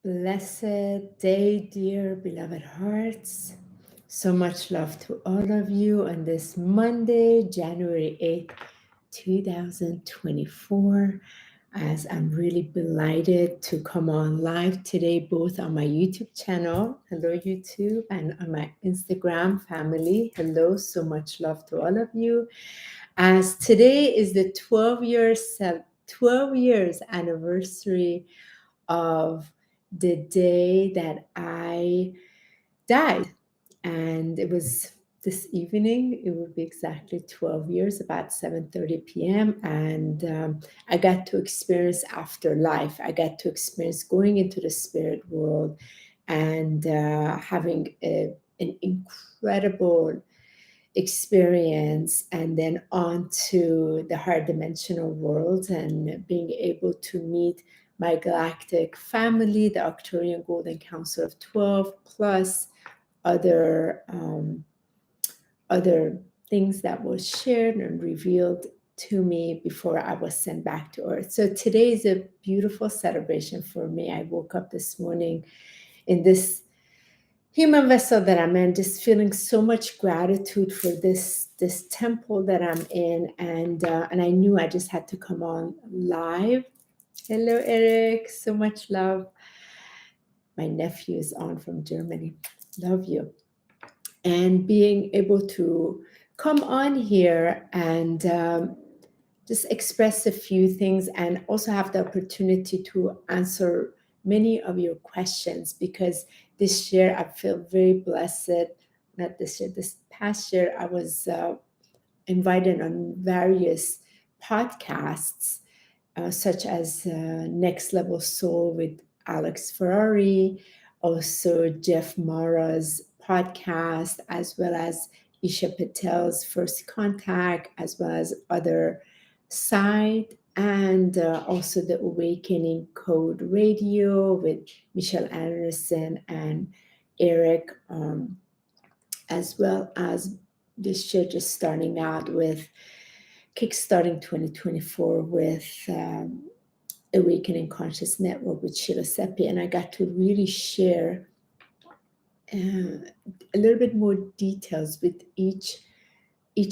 Blessed day, dear beloved hearts. So much love to all of you on this Monday, January 8th, 2024. As I'm really delighted to come on live today, both on my YouTube channel, hello YouTube, and on my Instagram family, hello, so much love to all of you. As today is the 12 years anniversary of the day that I died. And it was this evening. It would be exactly 12 years, about 7:30 p.m. And I got to experience afterlife. I got to experience going into the spirit world and having an incredible experience, and then on to the higher dimensional world and being able to meet my galactic family, the Arcturian Golden Council of 12, plus other other things that was shared and revealed to me before I was sent back to Earth. So today is a beautiful celebration for me. I woke up this morning in this human vessel that I'm in, just feeling so much gratitude for this temple that I'm in, and I knew I just had to come on live. Hello, Eric. So much love. My nephew is on from Germany. Love you. And being able to come on here and just express a few things, and also have the opportunity to answer many of your questions, because this year I feel very blessed. Not this year, this past year, I was invited on various podcasts, such as Next Level Soul with Alex Ferrari, also Jeff Mara's podcast, as well as Isha Patel's First Contact, as well as other side, and also the Awakening Code Radio with Michelle Anderson and Eric, as well as this year just starting out with kickstarting 2024 with Awakening Conscious Network with Sheila Seppi, and I got to really share a little bit more details with each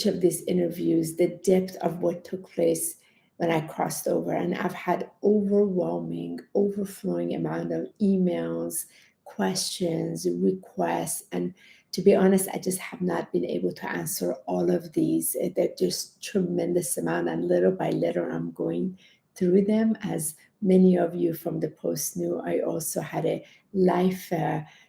of these interviews, the depth of what took place when I crossed over. And I've had overwhelming, overflowing amount of emails, questions, requests, and to be honest, I just have not been able to answer all of these. They're just tremendous amount, and little by little I'm going through them. As many of you from the post knew, I also had a life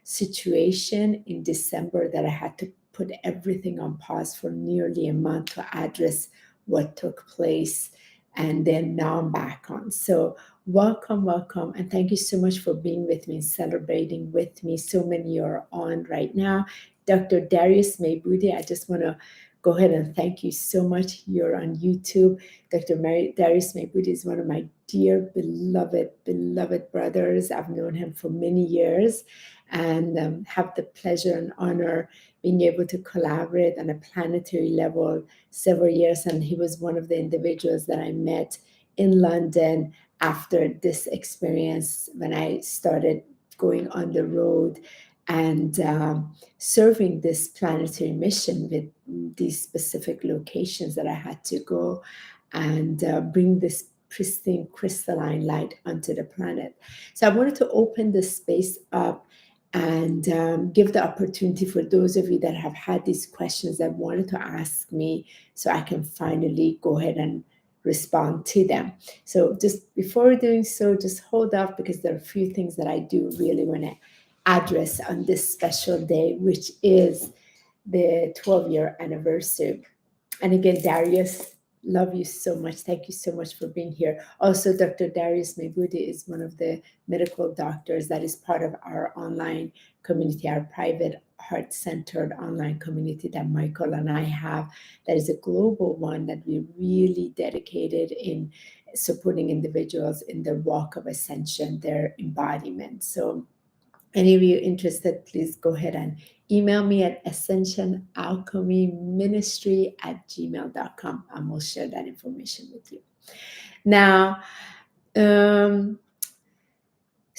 situation in December that I had to put everything on pause for nearly a month to address what took place. And then now I'm back on. So welcome, and thank you so much for being with me and celebrating with me. So many are on right now. Dr. Darius Maybudi, I just want to go ahead and thank you so much. You're on YouTube. Dr. Darius Maybudi is one of my dear, beloved brothers. I've known him for many years, and have the pleasure and honor being able to collaborate on a planetary level several years. And he was one of the individuals that I met in London after this experience, when I started going on the road and serving this planetary mission with these specific locations that I had to go and bring this pristine crystalline light onto the planet. So I wanted to open this space up and give the opportunity for those of you that have had these questions that wanted to ask me, so I can finally go ahead and respond to them. So just before doing so, just hold off, because there are a few things that I do really want to address on this special day, which is the 12-year anniversary. And again, Darius, love you so much. Thank you so much for being here. Also, Dr. Darius Maybudi is one of the medical doctors that is part of our online community, our private heart-centered online community that Michael and I have. That is a global one that we really dedicated in supporting individuals in their walk of ascension, their embodiment. So any of you interested, please go ahead and email me at ascensionalchemyministry@gmail.com, and we'll share that information with you. Now,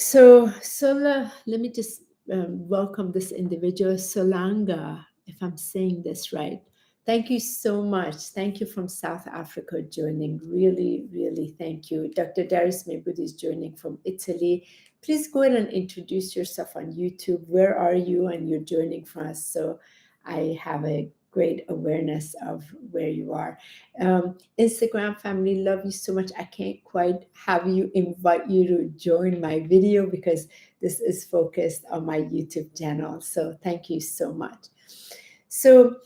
So, Sola, let me just welcome this individual, Solanga, if I'm saying this right. Thank you so much. Thank you from South Africa joining. Really, really thank you. Dr. Darius Mebud is joining from Italy. Please go ahead and introduce yourself on YouTube. Where are you? And you're joining from us. So I have a great awareness of where you are. Instagram family, love you so much. I can't quite have you invite you to join my video because this is focused on my YouTube channel. So thank you so much. So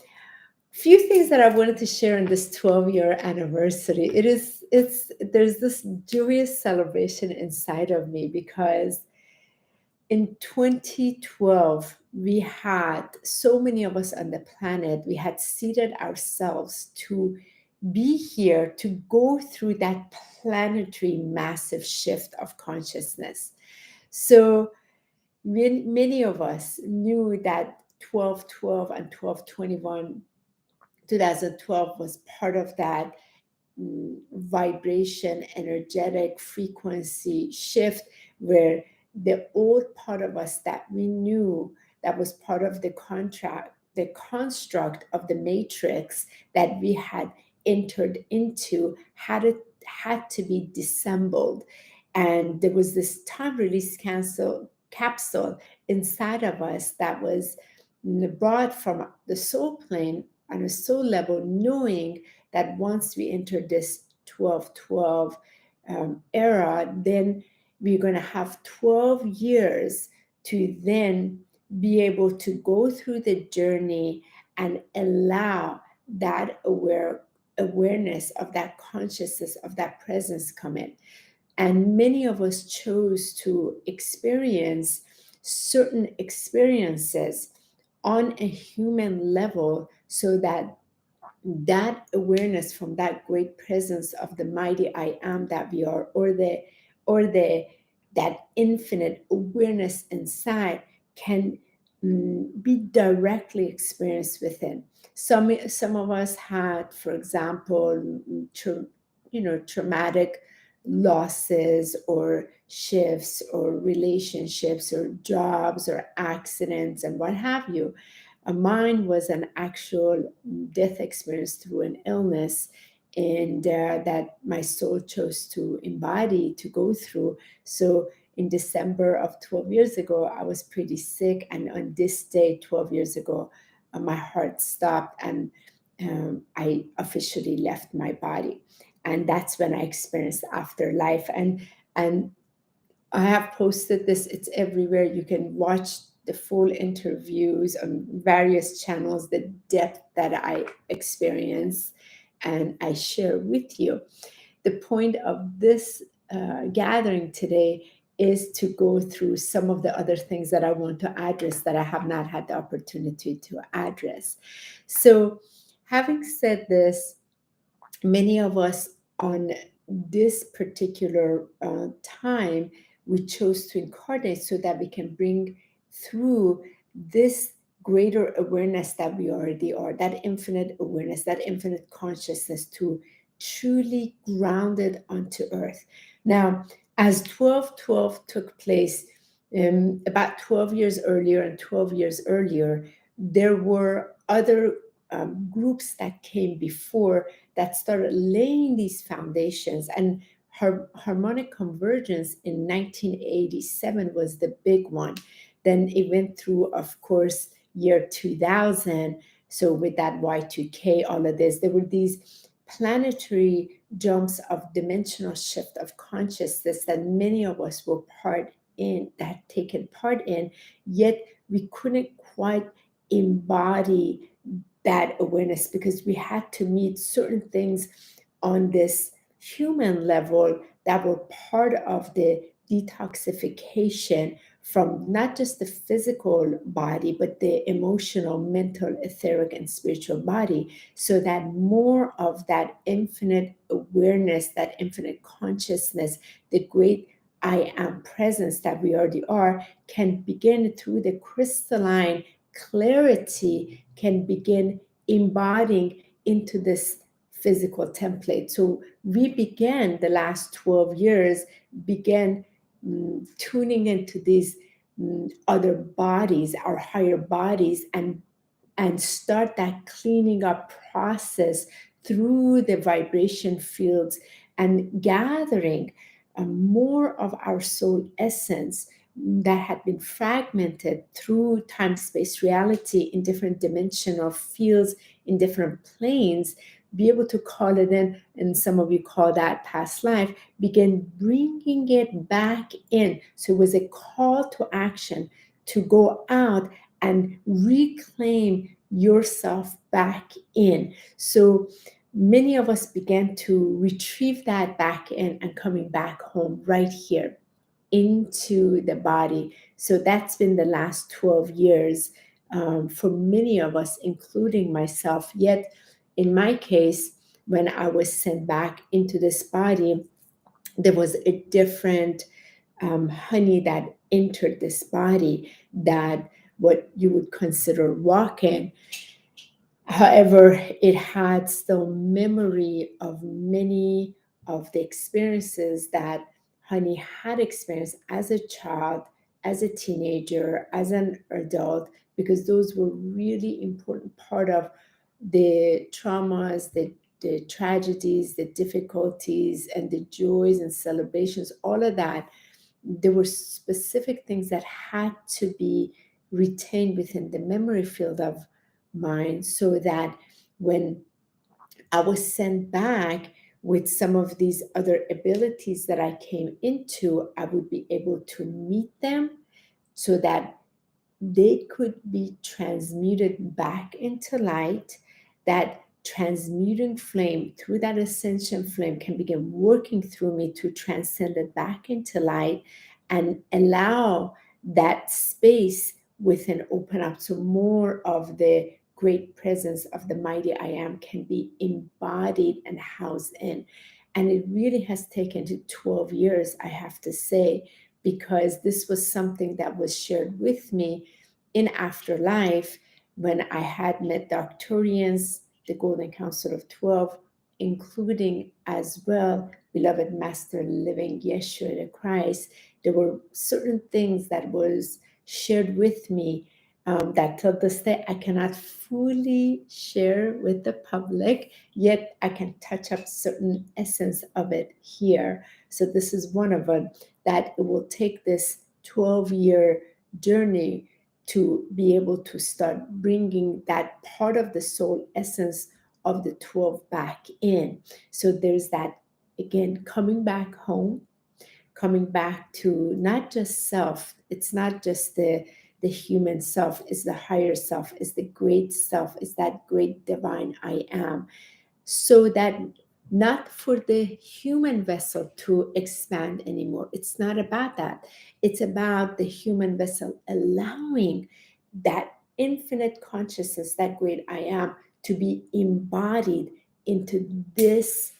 few things that I wanted to share on this 12-year anniversary. There's this joyous celebration inside of me because in 2012, we had so many of us on the planet, we had seated ourselves to be here to go through that planetary massive shift of consciousness. So many of us knew that 1212 and 1221, 2012 was part of that vibration, energetic frequency shift where the old part of us that we knew that was part of the contract, the construct of the matrix that we had entered into had to be dissembled. And there was this time release capsule inside of us that was brought from the soul plane on a soul level, knowing that once we enter this 1212 era, then we're going to have 12 years to then be able to go through the journey and allow that awareness of that consciousness of that presence come in. And many of us chose to experience certain experiences on a human level so that that awareness from that great presence of the mighty I am that we are, or that infinite awareness inside can be directly experienced within. Some of us had, for example, traumatic losses or shifts or relationships or jobs or accidents and what have you. Mine was an actual death experience through an illness, and that my soul chose to embody to go through. So in December of 12 years ago, I was pretty sick. And on this day, 12 years ago, my heart stopped and I officially left my body. And that's when I experienced afterlife. And I have posted this, it's everywhere. You can watch the full interviews on various channels, the depth that I experience, and I share with you. The point of this gathering today is to go through some of the other things that I want to address that I have not had the opportunity to address. So, having said this, many of us on this particular time, we chose to incarnate so that we can bring through this greater awareness that we already are, that infinite awareness, that infinite consciousness to truly ground it onto earth. Now, as 1212 took place about 12 years earlier and 12 years earlier, there were other groups that came before that started laying these foundations. And harmonic convergence in 1987 was the big one. Then it went through, of course, year 2000. So with that Y2K, all of this, there were these planetary jumps of dimensional shift of consciousness that many of us were taken part in, yet we couldn't quite embody that awareness because we had to meet certain things on this human level that were part of the detoxification from not just the physical body, but the emotional, mental, etheric, and spiritual body, so that more of that infinite awareness, that infinite consciousness, the great I am presence that we already are, can begin through the crystalline clarity, can begin embodying into this physical template. So we began the last 12 years, began tuning into these other bodies, our higher bodies, and start that cleaning up process through the vibration fields and gathering more of our soul essence that had been fragmented through time space reality in different dimensional fields in different planes, be able to call it in, and some of you call that past life, begin bringing it back in. So it was a call to action to go out and reclaim yourself back in. So many of us began to retrieve that back in and coming back home right here into the body. So that's been the last 12 years for many of us, including myself. Yet, in my case, when I was sent back into this body, there was a different honey that entered this body, that what you would consider walking. However, it had still memory of many of the experiences that Honey had experienced as a child, as a teenager, as an adult, because those were really important part of the traumas, the tragedies, the difficulties, and the joys and celebrations, all of that. There were specific things that had to be retained within the memory field of mind, so that when I was sent back with some of these other abilities that I came into, I would be able to meet them so that they could be transmuted back into light. That transmuting flame, through that ascension flame, can begin working through me to transcend it back into light and allow that space within open up, so more of the great presence of the mighty I am can be embodied and housed in. And it really has taken to 12 years, I have to say, because this was something that was shared with me in Afterlife when I had met the Arcturians, the Golden Council of 12, including as well beloved Master Living Yeshua the Christ. There were certain things that was shared with me that till this day I cannot fully share with the public, yet I can touch up certain essence of it here. So this is one of them, that it will take this 12-year journey to be able to start bringing that part of the soul essence of the 12 back in. So there's that, again, coming back home, coming back to not just self. It's not just the human self, it's the higher self, it's the great self, it's that great divine I am. So that not for the human vessel to expand anymore. It's not about that. It's about the human vessel allowing that infinite consciousness, that great I am, to be embodied into this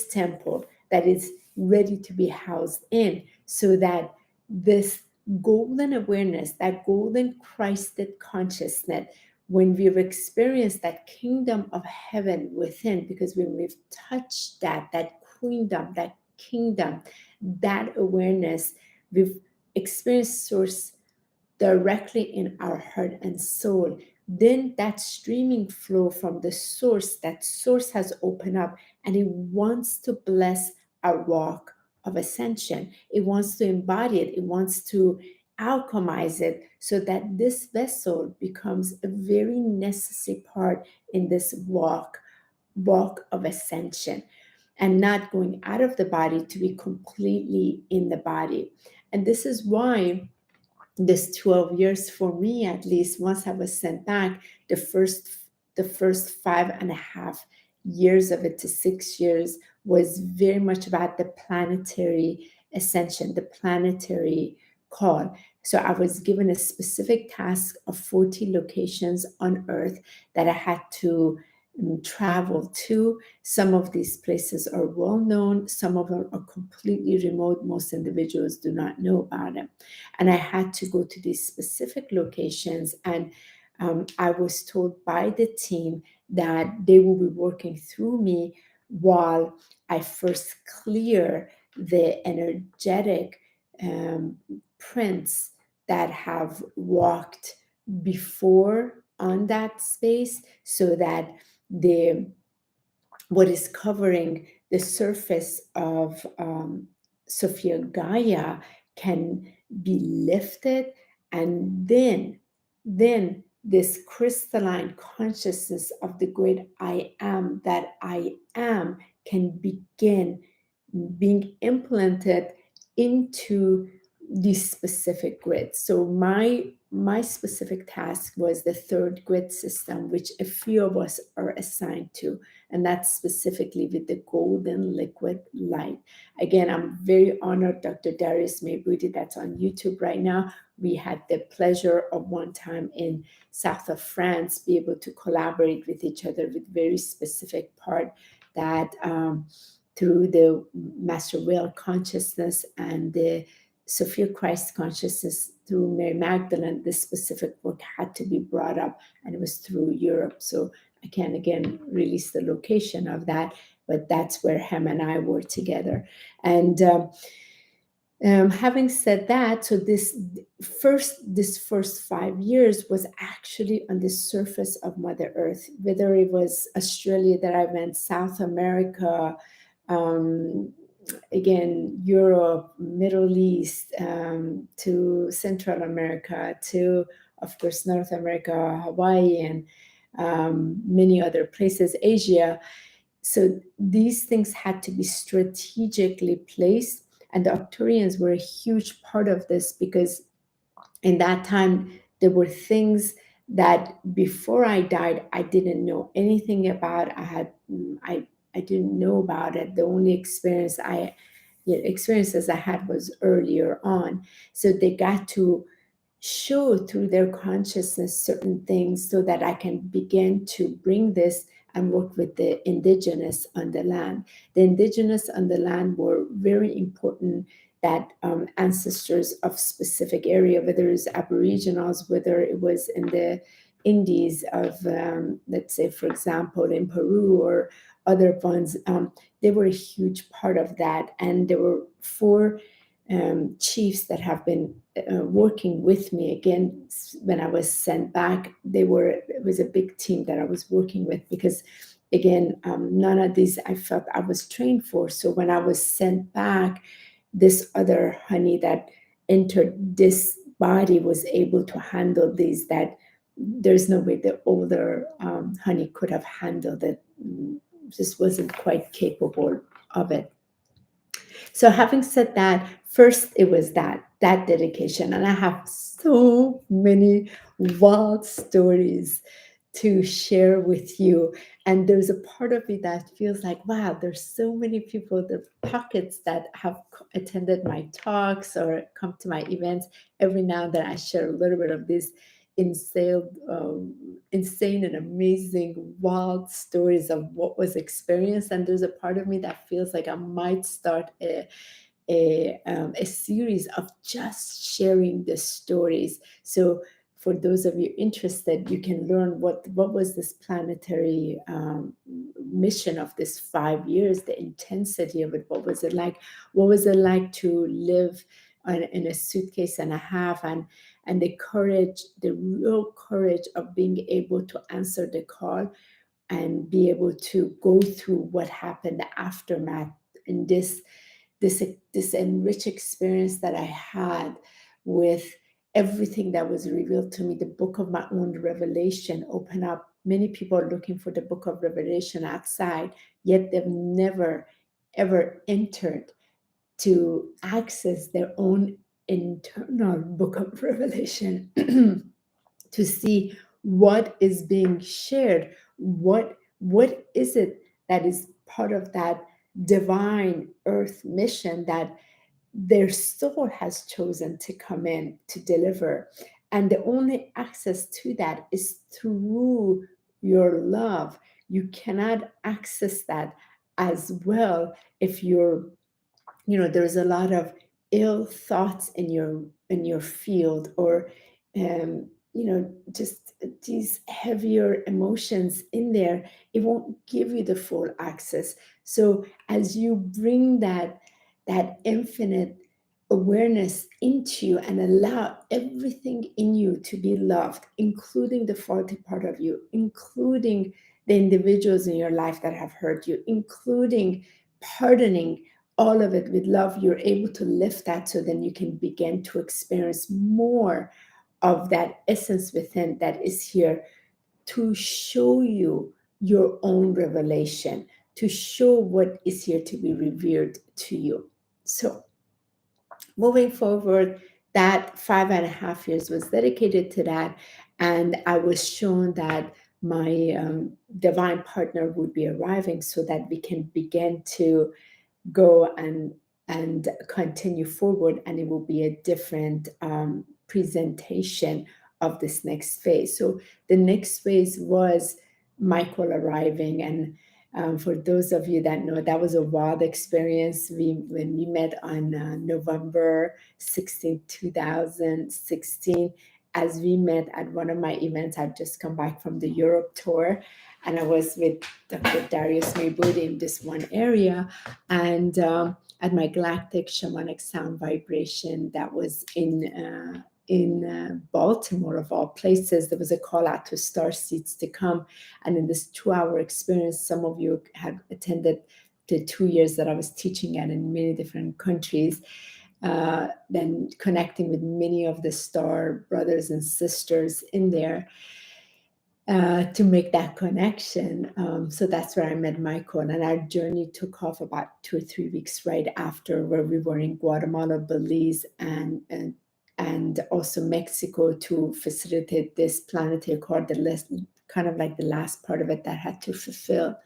temple that is ready to be housed in, so that this golden awareness, that golden Christed consciousness, when we've experienced that kingdom of heaven within, because when we've touched that queendom, that kingdom, that awareness, we've experienced source directly in our heart and soul, then that streaming flow from the source, that source has opened up and it wants to bless our walk of ascension. It wants to embody it. It wants to alchemize it so that this vessel becomes a very necessary part in this walk of ascension, and not going out of the body to be completely in the body. And this is why this 12 years, for me at least, once I was sent back, the first 5.5 years of it to 6 years was very much about the planetary ascension, the planetary call. So I was given a specific task of 40 locations on Earth that I had to travel to. Some of these places are well known, some of them are completely remote. Most individuals do not know about them. And I had to go to these specific locations, and I was told by the team that they will be working through me while I first clear the energetic prints that have walked before on that space, so that the what is covering the surface of Sophia Gaia can be lifted, and then this crystalline consciousness of the great I am, that I am, can begin being implanted into these specific grids. So my specific task was the third grid system, which a few of us are assigned to, and that's specifically with the golden liquid light. Again, I'm very honored, Dr. Darius Maybuti, that's on YouTube right now. We had the pleasure of one time in south of France be able to collaborate with each other with very specific part that through the Master Will consciousness and the Sophia Christ consciousness through Mary Magdalene, this specific work had to be brought up, and it was through Europe. So I can't again release the location of that, but that's where him and I were together. And having said that, so this first 5 years was actually on the surface of Mother Earth, whether it was Australia that I went, South America, again, Europe, Middle East, to Central America, to, of course, North America, Hawaii, and many other places, Asia. So these things had to be strategically placed, and the Arcturians were a huge part of this, because in that time there were things that before I died I didn't know anything about. I didn't know about it. The only experiences I had was earlier on. So they got to show through their consciousness certain things so that I can begin to bring this and work with the indigenous on the land. The indigenous on the land were very important, that ancestors of specific area, whether it's aboriginals, whether it was in the Indies of, let's say, for example, in Peru or other ones, they were a huge part of that. And there were 4 chiefs that have been working with me. Again, when I was sent back, it was a big team that I was working with, because again, none of these I felt I was trained for. So when I was sent back, this other honey that entered this body was able to handle these, that there's no way the older honey could have handled it. Just wasn't quite capable of it. So having said that, first it was that dedication, and I have so many wild stories to share with you. And there's a part of me that feels like, wow, there's so many people, the pockets that have attended my talks or come to my events. Every now and then I share a little bit of this insane and amazing, wild stories of what was experienced. And there's a part of me that feels like I might start a series of just sharing the stories. So for those of you interested, you can learn what was this planetary mission of this 5 years, the intensity of it. What was it like? What was it like to live in a suitcase and a half, and the courage, the real courage of being able to answer the call and be able to go through what happened, the aftermath, in this enriched experience that I had with everything that was revealed to me. The book of my own revelation opened up. Many people are looking for the book of Revelation outside, yet they've never, ever entered to access their own internal book of Revelation to see what is being shared. What is it that is part of that divine earth mission that their soul has chosen to come in to deliver? And the only access to that is through your love. You cannot access that as well if you're, there's a lot of ill thoughts in your field, or just these heavier emotions in there. It won't give you the full access. So as you bring that infinite awareness into you and allow everything in you to be loved, including the faulty part of you, including the individuals in your life that have hurt you, including pardoning all of it with love, you're able to lift that so then you can begin to experience more of that essence within that is here to show you your own revelation, to show what is here to be revealed to you. So moving forward, that 5.5 years was dedicated to that. And I was shown that my divine partner would be arriving so that we can begin to go and continue forward, and it will be a different presentation of this next phase. So the next phase was Michael arriving, and for those of you that know, that was a wild experience. When we met on November 16, 2016, as we met at one of my events. I'd just come back from the Europe tour, and I was with Dr. Darius Mayboudi in this one area, and at my galactic shamanic sound vibration that was in Baltimore, of all places, there was a call out to star seeds to come. And in this 2-hour experience, some of you have attended the 2 years that I was teaching at in many different countries, then connecting with many of the star brothers and sisters in there to make that connection. So that's where I met Michael, and our journey took off about 2 or 3 weeks right after, where we were in Guatemala, Belize, and also Mexico to facilitate this planetary accord, the last, kind of like the last part of it that had to fulfill.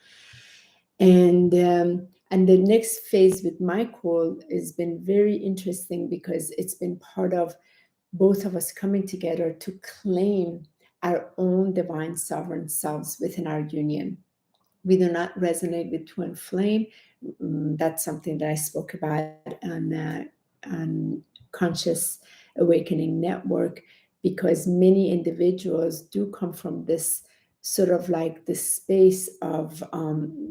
And the next phase with Michael has been very interesting because it's been part of both of us coming together to claim our own divine sovereign selves within our union. We do not resonate with twin flame. That's something that I spoke about on Conscious Awakening Network, because many individuals do come from this sort of like this space of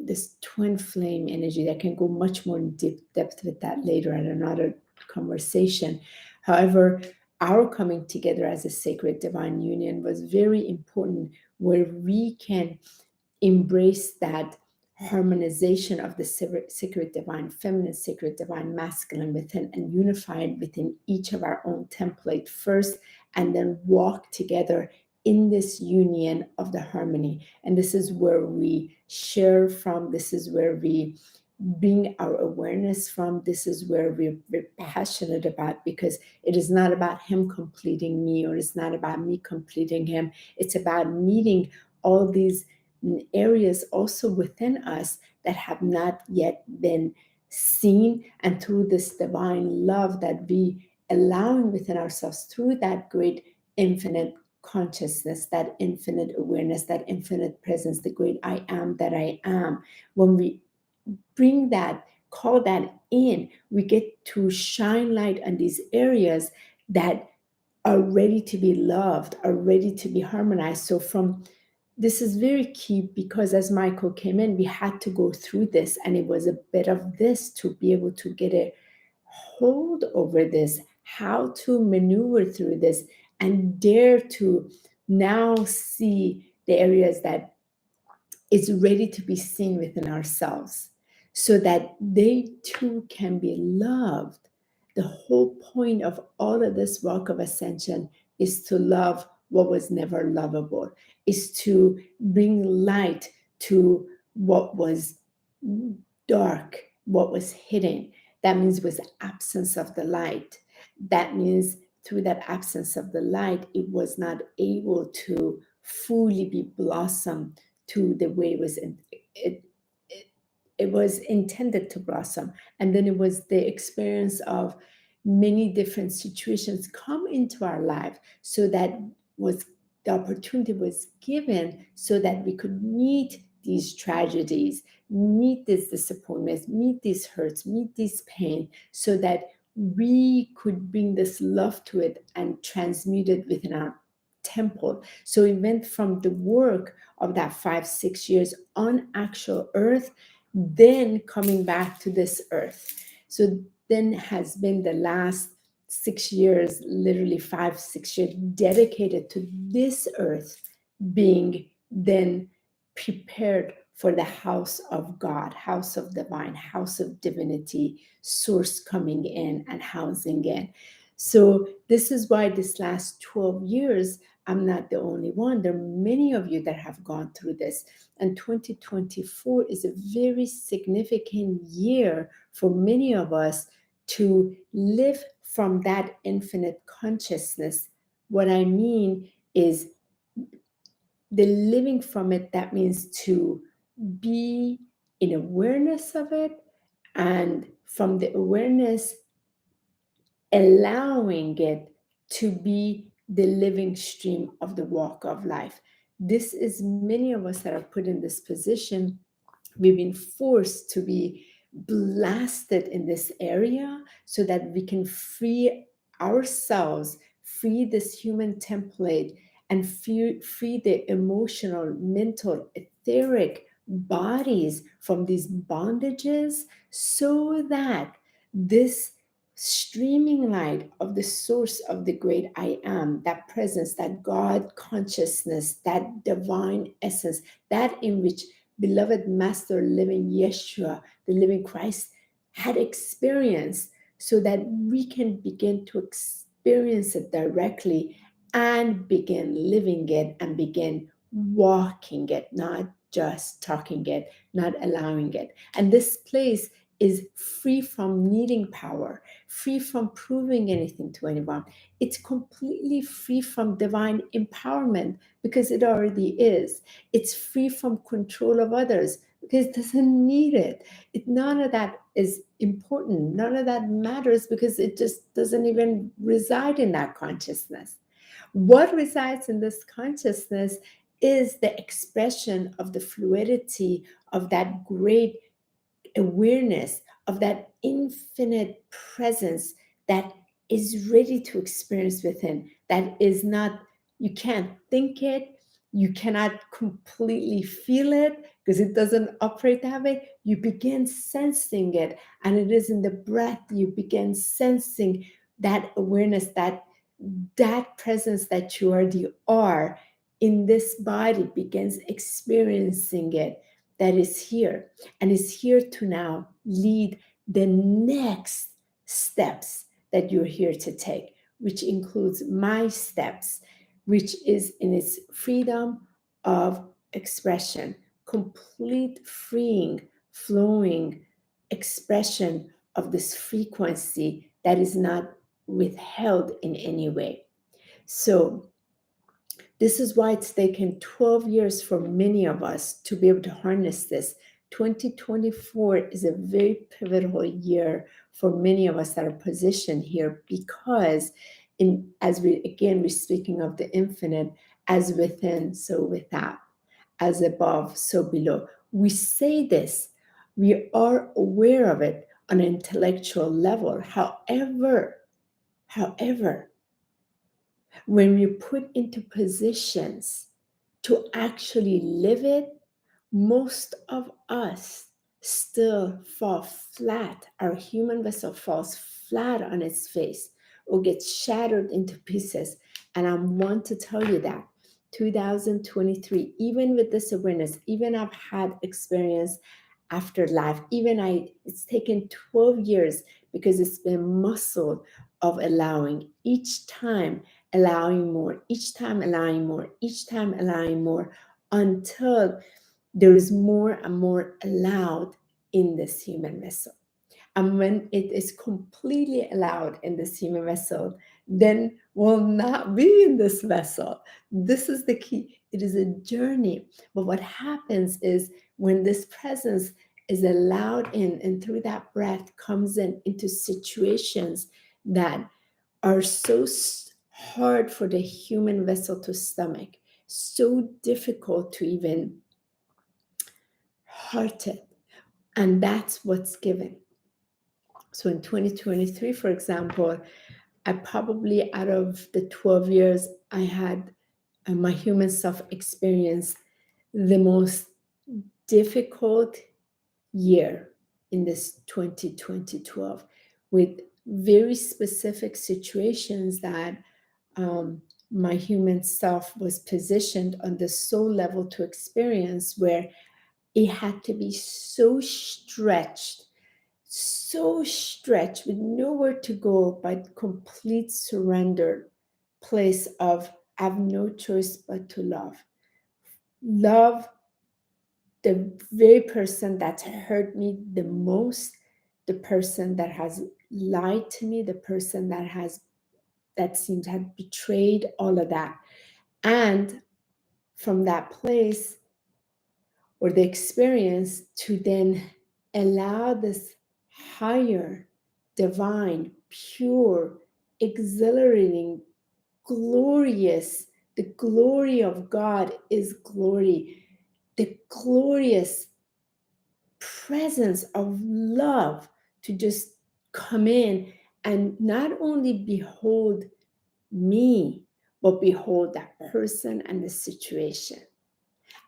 this twin flame energy that can go much more in deep depth with that later at another conversation. However, our coming together as a sacred divine union was very important, where we can embrace that harmonization of the sacred divine feminine, sacred divine masculine within, and unify it within each of our own template first, and then walk together in this union of the harmony. And this is where we share from, this is where we bring our awareness from, this is where we're passionate about, because it is not about him completing me, or it's not about me completing him. It's about meeting all these areas also within us that have not yet been seen, and through this divine love that we allowing within ourselves, through that great infinite consciousness, that infinite awareness, that infinite presence, the great I am that I am. When we bring that, call that in, we get to shine light on these areas that are ready to be loved, are ready to be harmonized. So this is very key, because as Michael came in, we had to go through this, and it was a bit of this to be able to get a hold over this, how to maneuver through this, and dare to now see the areas that is ready to be seen within ourselves, so that they too can be loved. The whole point of all of this walk of ascension is to love what was never lovable, is to bring light to what was dark, what was hidden. That means it was absence of the light. That means through that absence of the light, it was not able to fully be blossomed to the way it was intended to blossom. And then it was the experience of many different situations come into our life, so that was the opportunity was given so that we could meet these tragedies, meet these disappointments, meet these hurts, meet this pain, so that we could bring this love to it and transmute it within our temple. So we went from the work of that 5-6 years on actual earth, then coming back to this earth. So then has been the last 6 years, literally 5, 6 years, dedicated to this earth being then prepared for the house of God, house of divine, house of divinity, source coming in and housing in. So this is why this last 12 years, I'm not the only one. There are many of you that have gone through this. And 2024 is a very significant year for many of us to live from that infinite consciousness. What I mean is the living from it, that means to be in awareness of it, and from the awareness, allowing it to be the living stream of the walk of life. This is many of us that are put in this position. We've been forced to be blasted in this area so that we can free ourselves, free this human template, and free the emotional, mental, etheric bodies from these bondages, so that this streaming light of the source of the great I am, that presence, that God consciousness, that divine essence, that in which beloved Master, living Yeshua, the living Christ, had experienced, so that we can begin to experience it directly and begin living it and begin walking it, not just talking it, not allowing it. And this place is free from needing power, free from proving anything to anyone. It's completely free from divine empowerment because it already is. It's free from control of others because it doesn't need it. None of that is important. None of that matters because it just doesn't even reside in that consciousness. What resides in this consciousness is the expression of the fluidity of that great awareness, of that infinite presence that is ready to experience within, that is not, you can't think it, you cannot completely feel it because it doesn't operate that way. You begin sensing it, and it is in the breath you begin sensing that awareness, that presence that you already are in this body begins experiencing it, that is here and is here to now lead the next steps that you're here to take, which includes my steps, which is in its freedom of expression, complete freeing, flowing expression of this frequency that is not withheld in any way. So this is why it's taken 12 years for many of us to be able to harness this. 2024 is a very pivotal year for many of us that are positioned here, because we're speaking of the infinite, as within, so without, as above, so below. We say this, we are aware of it on an intellectual level. However, when we put into positions to actually live it, most of us still fall flat. Our human vessel falls flat on its face or gets shattered into pieces. And I want to tell you that 2023, even with this awareness, even I've had experience afterlife, it's taken 12 years because it's been muscle of allowing, each time allowing more, each time allowing more, each time allowing more, until there is more and more allowed in this human vessel. And when it is completely allowed in this human vessel, then we'll not be in this vessel. This is the key. It is a journey. But what happens is when this presence is allowed in, and through that breath comes into situations that are so hard for the human vessel to stomach, so difficult to even heart it. And that's what's given. So in 2023, for example, I probably, out of the 12 years I had my human self experience, the most difficult year in this 2012, with very specific situations that my human self was positioned on the soul level to experience, where it had to be so stretched with nowhere to go but complete surrender, place of I have no choice but to love the very person that hurt me the most, the person that has lied to me, the person that seems to have betrayed, all of that. And from that place or the experience to then allow this higher, divine, pure, exhilarating, glorious, the glory of God is glory, the glorious presence of love to just come in and not only behold me, but behold that person and the situation.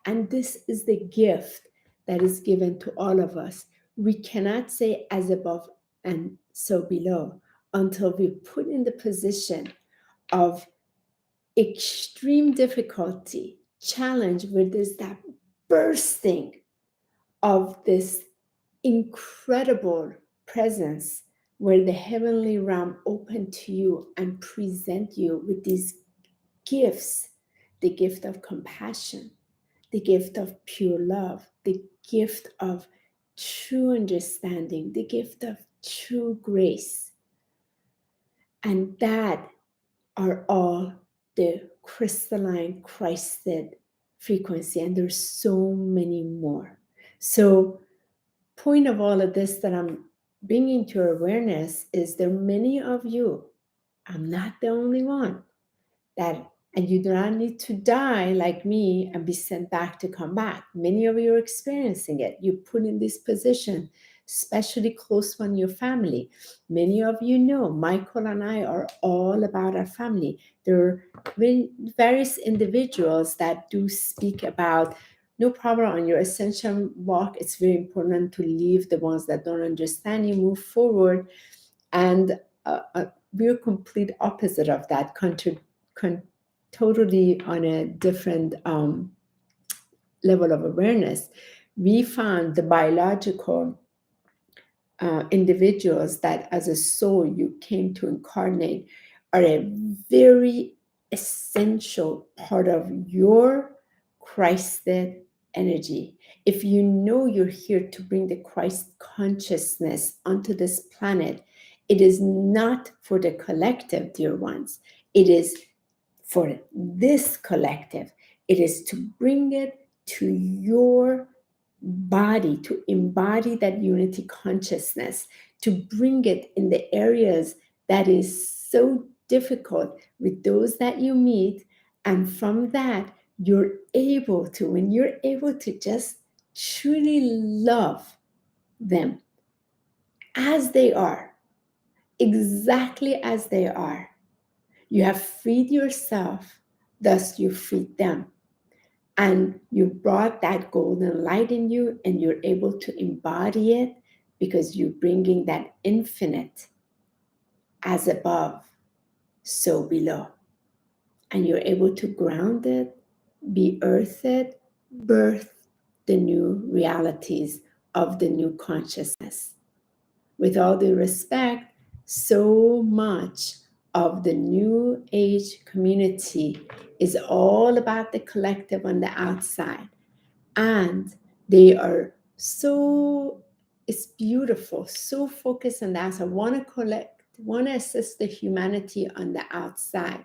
And this is the gift that is given to all of us. We cannot say as above and so below until we put in the position of extreme difficulty, challenge, where there's that bursting of this incredible presence, where the heavenly realm open to you and present you with these gifts, the gift of compassion, the gift of pure love, the gift of true understanding, the gift of true grace. And that are all the crystalline Christed frequency. And there's so many more. So point of all of this that I'm bringing to your awareness is there are many of you, I'm not the only one, that, and you do not need to die like me and be sent back to come back. Many of you are experiencing it. You put in this position, especially close one, your family. Many of you know Michael and I are all about our family. There are various individuals that do speak about no problem on your ascension walk. It's very important to leave the ones that don't understand you, move forward. And we're complete opposite of that, totally on a different level of awareness. We found the biological individuals that as a soul you came to incarnate are a very essential part of your Christed energy. If you know you're here to bring the Christ consciousness onto this planet, it is not for the collective, dear ones. It is for this collective. It is to bring it to your body, to embody that unity consciousness, to bring it in the areas that is so difficult with those that you meet. And from that, you're able to, when you're able to just truly love them as they are, exactly as they are, you have freed yourself, thus you freed them. And you brought that golden light in you, and you're able to embody it because you're bringing that infinite as above, so below. And you're able to ground it, be earthed, birth the new realities of the new consciousness. With all due respect, so much of the new age community is all about the collective on the outside. And they are so, it's beautiful, so focused on that. So I want to assist the humanity on the outside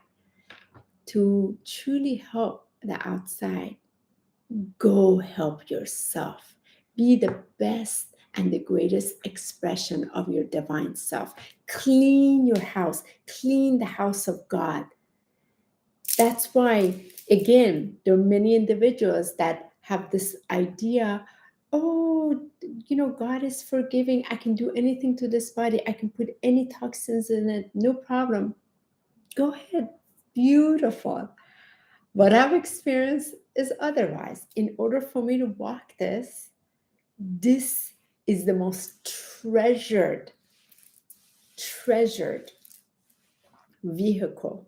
to truly help the outside. Go help yourself. Be the best and the greatest expression of your divine self. Clean your house. Clean the house of God. That's why, again, there are many individuals that have this idea, oh, God is forgiving. I can do anything to this body. I can put any toxins in it. No problem. Go ahead. Beautiful. What I've experienced is otherwise. In order for me to walk this is the most treasured treasured vehicle.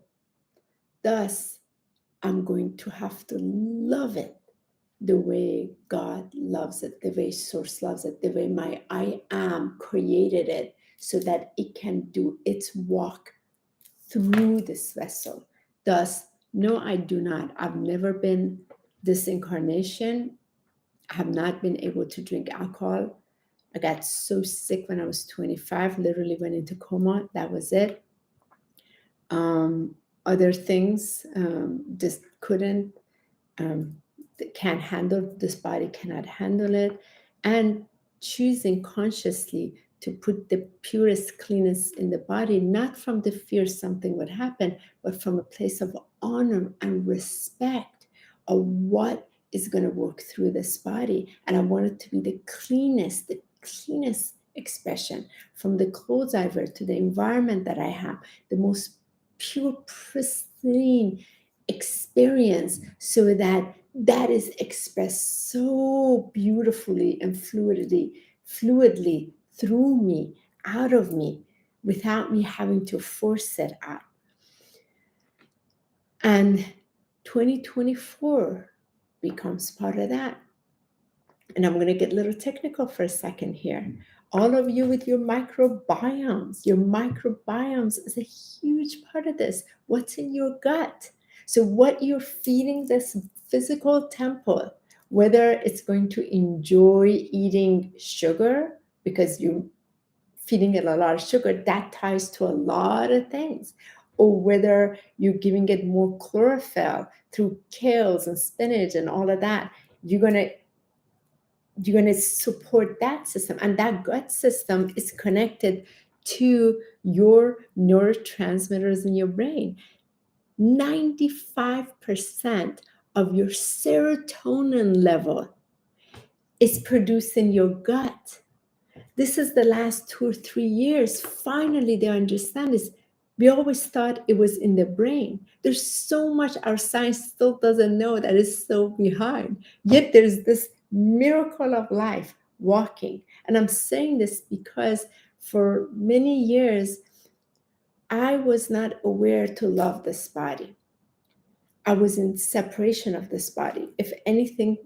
Thus, I'm going to have to love it the way God loves it, the way Source loves it, the way my I am created it, so that it can do its walk through this vessel. Thus, no, I do not. I've never been this incarnation. I have not been able to drink alcohol. I got so sick when I was 25, literally went into coma. That was it. Other things just couldn't, can't handle, this body cannot handle it. And choosing consciously to put the purest, cleanest in the body, not from the fear something would happen, but from a place of honor and respect of what is going to work through this body. And I want it to be the cleanest expression, from the clothes I wear to the environment that I have, the most pure, pristine experience, so that that is expressed so beautifully and fluidly through me, out of me, without me having to force it out. And 2024 becomes part of that. And I'm going to get a little technical for a second here. All of you with your microbiomes is a huge part of this. What's in your gut? So what you're feeding this physical temple, whether it's going to enjoy eating sugar because you're feeding it a lot of sugar, that ties to a lot of things. Or whether you're giving it more chlorophyll through kales and spinach and all of that, you're going to support that system. And that gut system is connected to your neurotransmitters in your brain. 95% of your serotonin level is produced in your gut. This is the last 2 or 3 years. Finally, they understand this. We always thought it was in the brain. There's so much our science still doesn't know that is so behind. Yet there's this miracle of life walking. And I'm saying this because for many years, I was not aware to love this body. I was in separation of this body. If anything,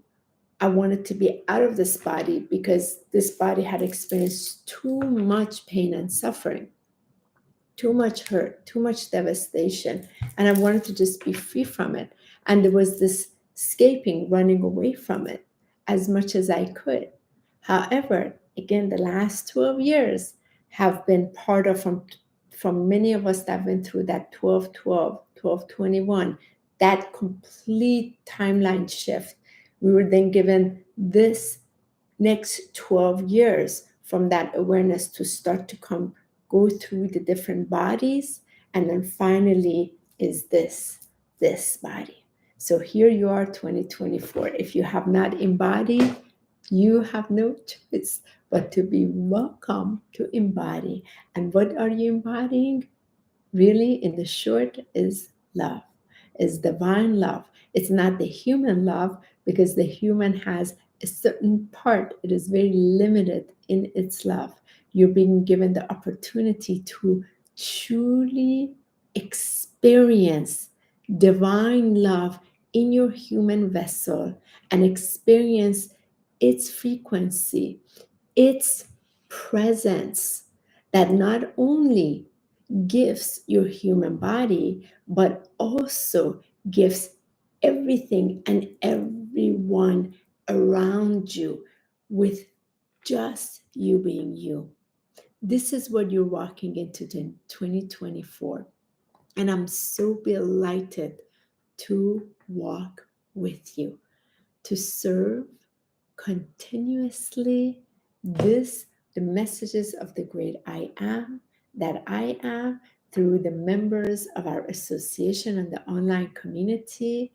I wanted to be out of this body because this body had experienced too much pain and suffering, too much hurt, too much devastation. And I wanted to just be free from it. And there was this escaping, running away from it as much as I could. However, again, the last 12 years have been part of, from many of us that went through that 12-12, 12-21, that complete timeline shift. We were then given this next 12 years from that awareness to start to go through the different bodies. And then finally is this body. So here you are, 2024. If you have not embodied, you have no choice but to be welcome to embody. And what are you embodying? Really, in the short, is love, is divine love. It's not the human love, because the human has a certain part. It is very limited in its love. You're being given the opportunity to truly experience divine love in your human vessel and experience its frequency, its presence, that not only gives your human body, but also gives everything and everyone around you, with just you being you. This is what you're walking into in 2024. And I'm so delighted to walk with you, to serve continuously the messages of the great I am, that I am, through the members of our association and the online community.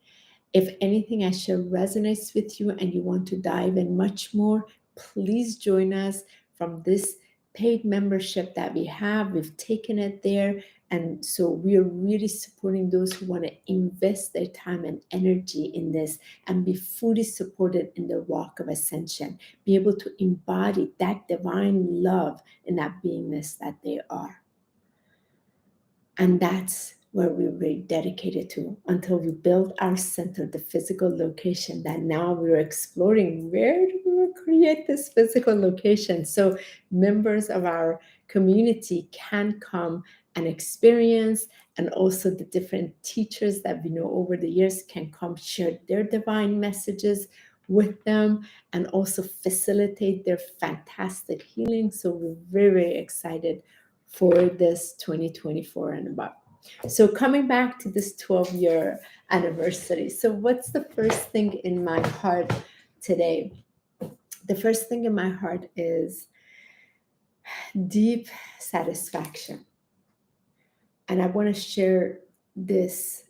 If anything I share resonates with you and you want to dive in much more, please join us from this paid membership that we have. We've taken it there. And so we are really supporting those who want to invest their time and energy in this and be fully supported in their walk of ascension, be able to embody that divine love in that beingness that they are. And that's where we were dedicated to until we built our center, the physical location that now we're exploring. Where do we create this physical location? So members of our community can come and experience, and also the different teachers that we know over the years can come share their divine messages with them and also facilitate their fantastic healing. So we're very, very excited for this 2024 and above. So coming back to this 12-year anniversary. So what's the first thing in my heart today? The first thing in my heart is deep satisfaction. And I want to share this.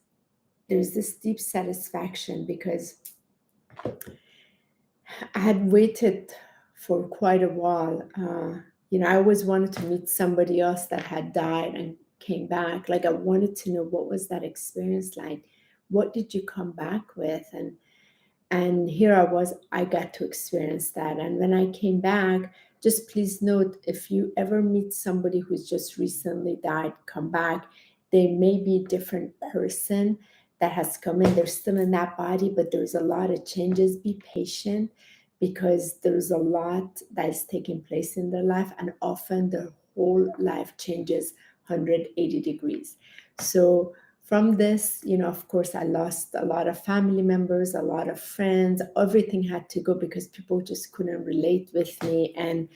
There's this deep satisfaction because I had waited for quite a while. I always wanted to meet somebody else that had died and came back. Like I wanted to know, what was that experience like? What did you come back with? And here I got to experience that. And when I came back, just please note, if you ever meet somebody who's just recently died, come back, they may be a different person that has come in. They're still in that body, but there's a lot of changes. Be patient, because there's a lot that is taking place in their life, and often their whole life changes 180 degrees. So from this, of course, I lost a lot of family members, a lot of friends. Everything had to go because people just couldn't relate with me, and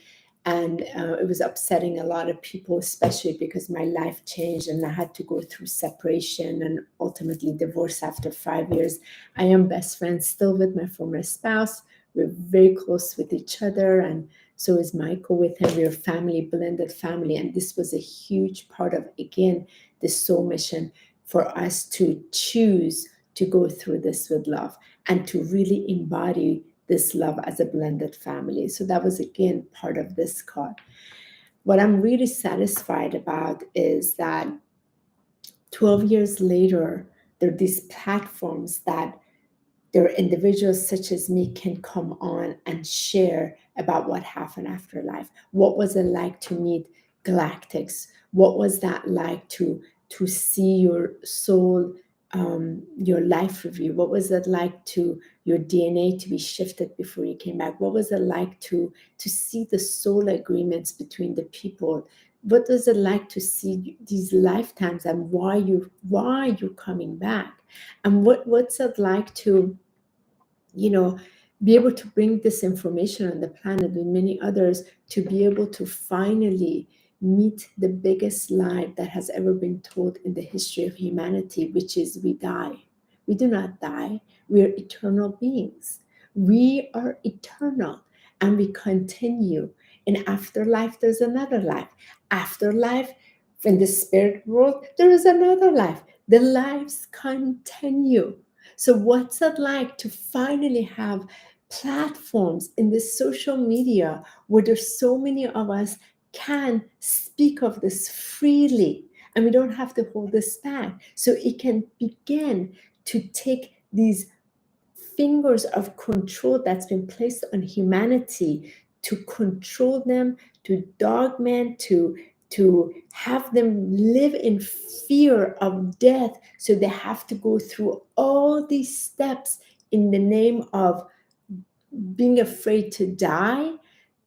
it was upsetting a lot of people, especially because my life changed and I had to go through separation and ultimately divorce after 5 years. I am best friends still with my former spouse. We're very close with each other, and so is Michael with him. We're family, blended family, and this was a huge part of, again, the soul mission, for us to choose to go through this with love and to really embody this love as a blended family. So that was, again, part of this call. What I'm really satisfied about is that 12 years later, there are these platforms that there are individuals such as me can come on and share about what happened after life. What was it like to meet galactics? What was that like to see your soul, your life review? What was it like to your DNA to be shifted before you came back? What was it like to see the soul agreements between the people? What was it like to see these lifetimes and why you're coming back? And what's it like to be able to bring this information on the planet with many others, to be able to finally meet the biggest lie that has ever been told in the history of humanity, which is we die. We do not die. We are eternal beings. We are eternal, and we continue. In afterlife, there's another life. Afterlife, in the spirit world, there is another life. The lives continue. So what's it like to finally have platforms in this social media where there's so many of us can speak of this freely, and we don't have to hold this back, so it can begin to take these fingers of control that's been placed on humanity, to control them, to dogmen, to have them live in fear of death. So they have to go through all these steps in the name of being afraid to die.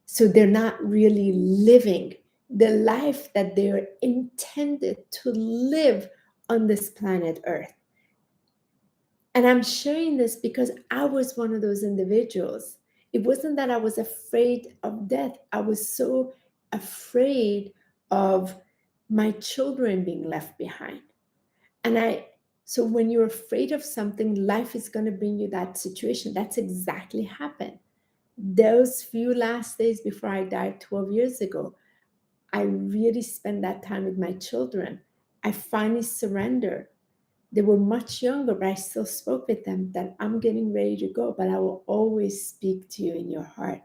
So they're not really living the life that they're intended to live on this planet Earth. And I'm sharing this because I was one of those individuals. It wasn't that I was afraid of death. I was so afraid of my children being left behind. So when you're afraid of something, life is going to bring you that situation. That's exactly happened. Those few last days before I died 12 years ago, I really spent that time with my children. I finally surrendered. They were much younger, but I still spoke with them that I'm getting ready to go, but I will always speak to you in your heart.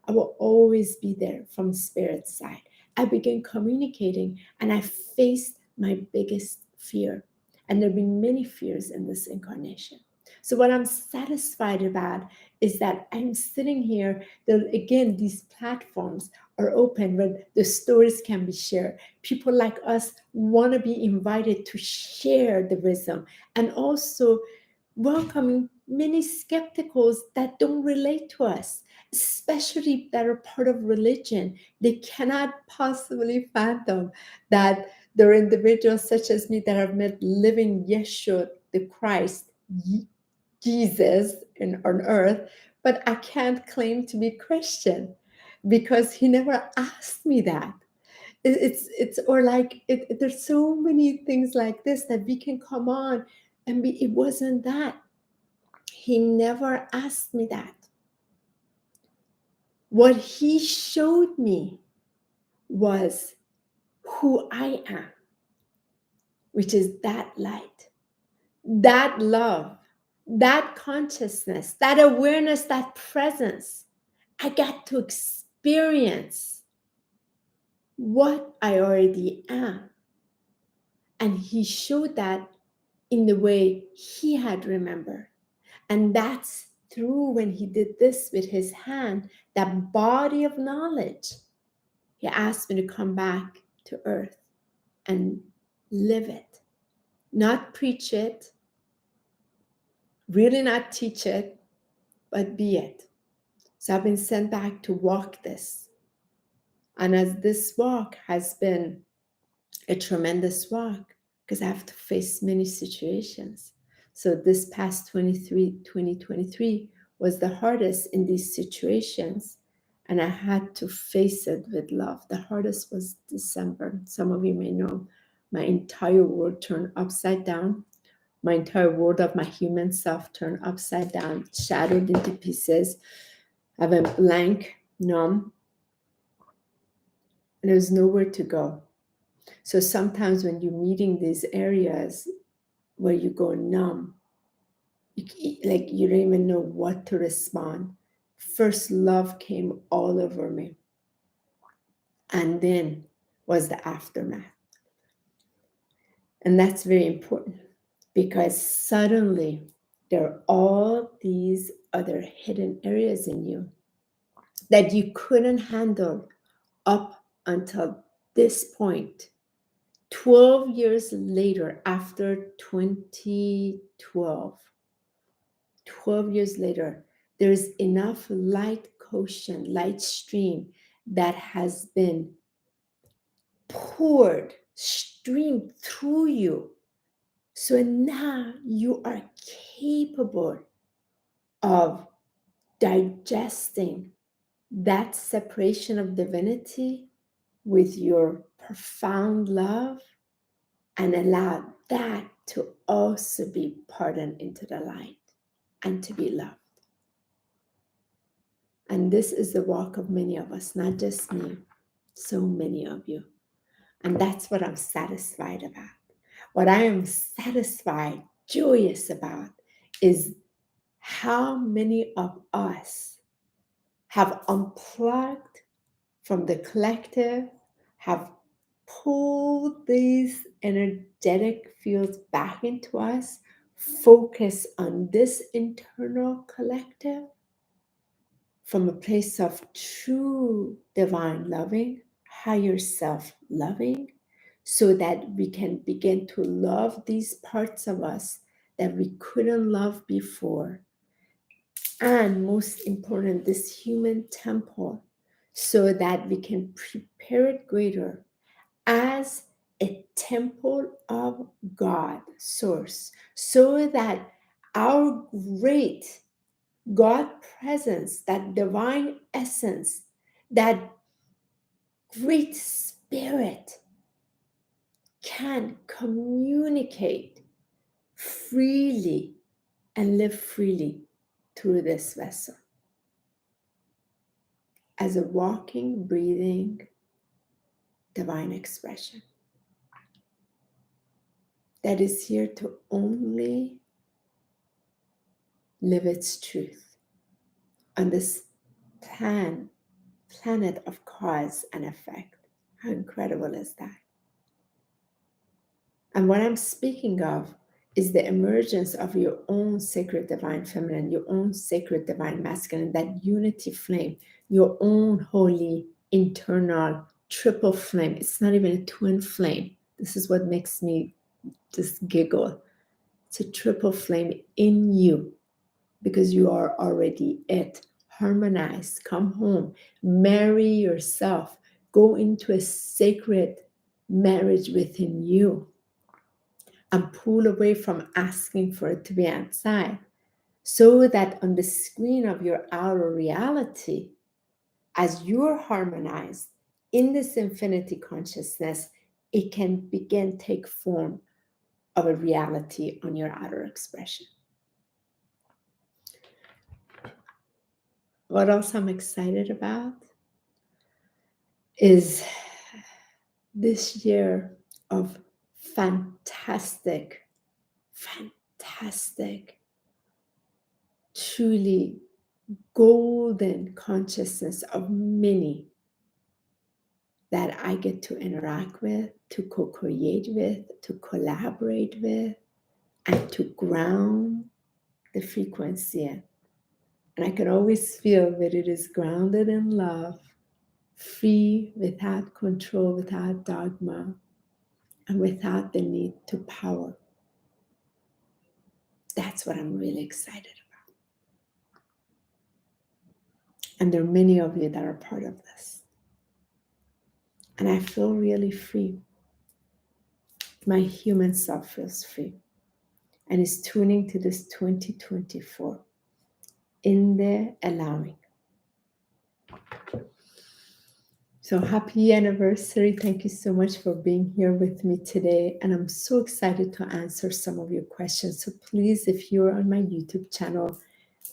I will always be there from Spirit's side. I began communicating, and I faced my biggest fear. And there have been many fears in this incarnation. So what I'm satisfied about is that I'm sitting here, again, these platforms are open where the stories can be shared. People like us want to be invited to share the wisdom, and also welcoming many skepticals that don't relate to us, especially that are part of religion. They cannot possibly fathom that there are individuals such as me that have met living Yeshua, the Christ, Jesus on earth, but I can't claim to be Christian because he never asked me that. It's or like there's so many things like this that we can come on and be. It wasn't that. He never asked me that. What he showed me was who I am, which is that light, that love, that consciousness, that awareness, that presence. I got to experience what I already am. And he showed that in the way he had remembered. And that's through when he did this with his hand, that body of knowledge. He asked me to come back to earth and live it, not preach it, really not teach it, but be it. So I've been sent back to walk this. And as this walk has been a tremendous walk, because I have to face many situations. So this past 2023 was the hardest in these situations. And I had to face it with love. The hardest was December. Some of you may know my entire world turned upside down. My entire world of my human self turned upside down, shattered into pieces. I went blank, numb, and there was nowhere to go. So sometimes when you're meeting these areas where you go numb, you don't even know what to respond. First, love came all over me. And then was the aftermath. And that's very important because suddenly there are all these other hidden areas in you that you couldn't handle up until this point. 12 years later, after 2012, 12 years later, there's enough light quotient, light stream that has been poured, streamed through you. So now you are capable of digesting that separation of divinity with your profound love and allow that to also be pardoned into the light and to be loved. And this is the walk of many of us, not just me, so many of you. And that's what I'm satisfied about. What I am satisfied, joyous about is how many of us have unplugged from the collective, have pulled these energetic fields back into us, focus on this internal collective from a place of true divine loving, higher self loving, so that we can begin to love these parts of us that we couldn't love before. And most important, this human temple, so that we can prepare it greater as a temple of God, source, so that our great God presence, that divine essence, that great spirit can communicate freely and live freely through this vessel as a walking, breathing, divine expression that is here to only live its truth on this planet of cause and effect. How incredible is that? And what I'm speaking of is the emergence of your own sacred divine feminine, your own sacred divine masculine, that unity flame, your own holy internal triple flame. It's not even a twin flame. This is what makes me just giggle. It's a triple flame in you because you are already it. Harmonize, come home, marry yourself, go into a sacred marriage within you, and pull away from asking for it to be outside, so that on the screen of your outer reality, as you're harmonized in this infinity consciousness, it can begin take form of a reality on your outer expression. What else I'm excited about is this year of fantastic, truly golden consciousness of many that I get to interact with, to co-create with, to collaborate with, and to ground the frequency in. And I can always feel that it is grounded in love, free, without control, without dogma, and without the need to power. That's what I'm really excited about. And there are many of you that are part of this. And I feel really free. My human self feels free and is tuning to this 2024 in the allowing. So happy anniversary. Thank you so much for being here with me today. And I'm so excited to answer some of your questions. So please, if you're on my YouTube channel,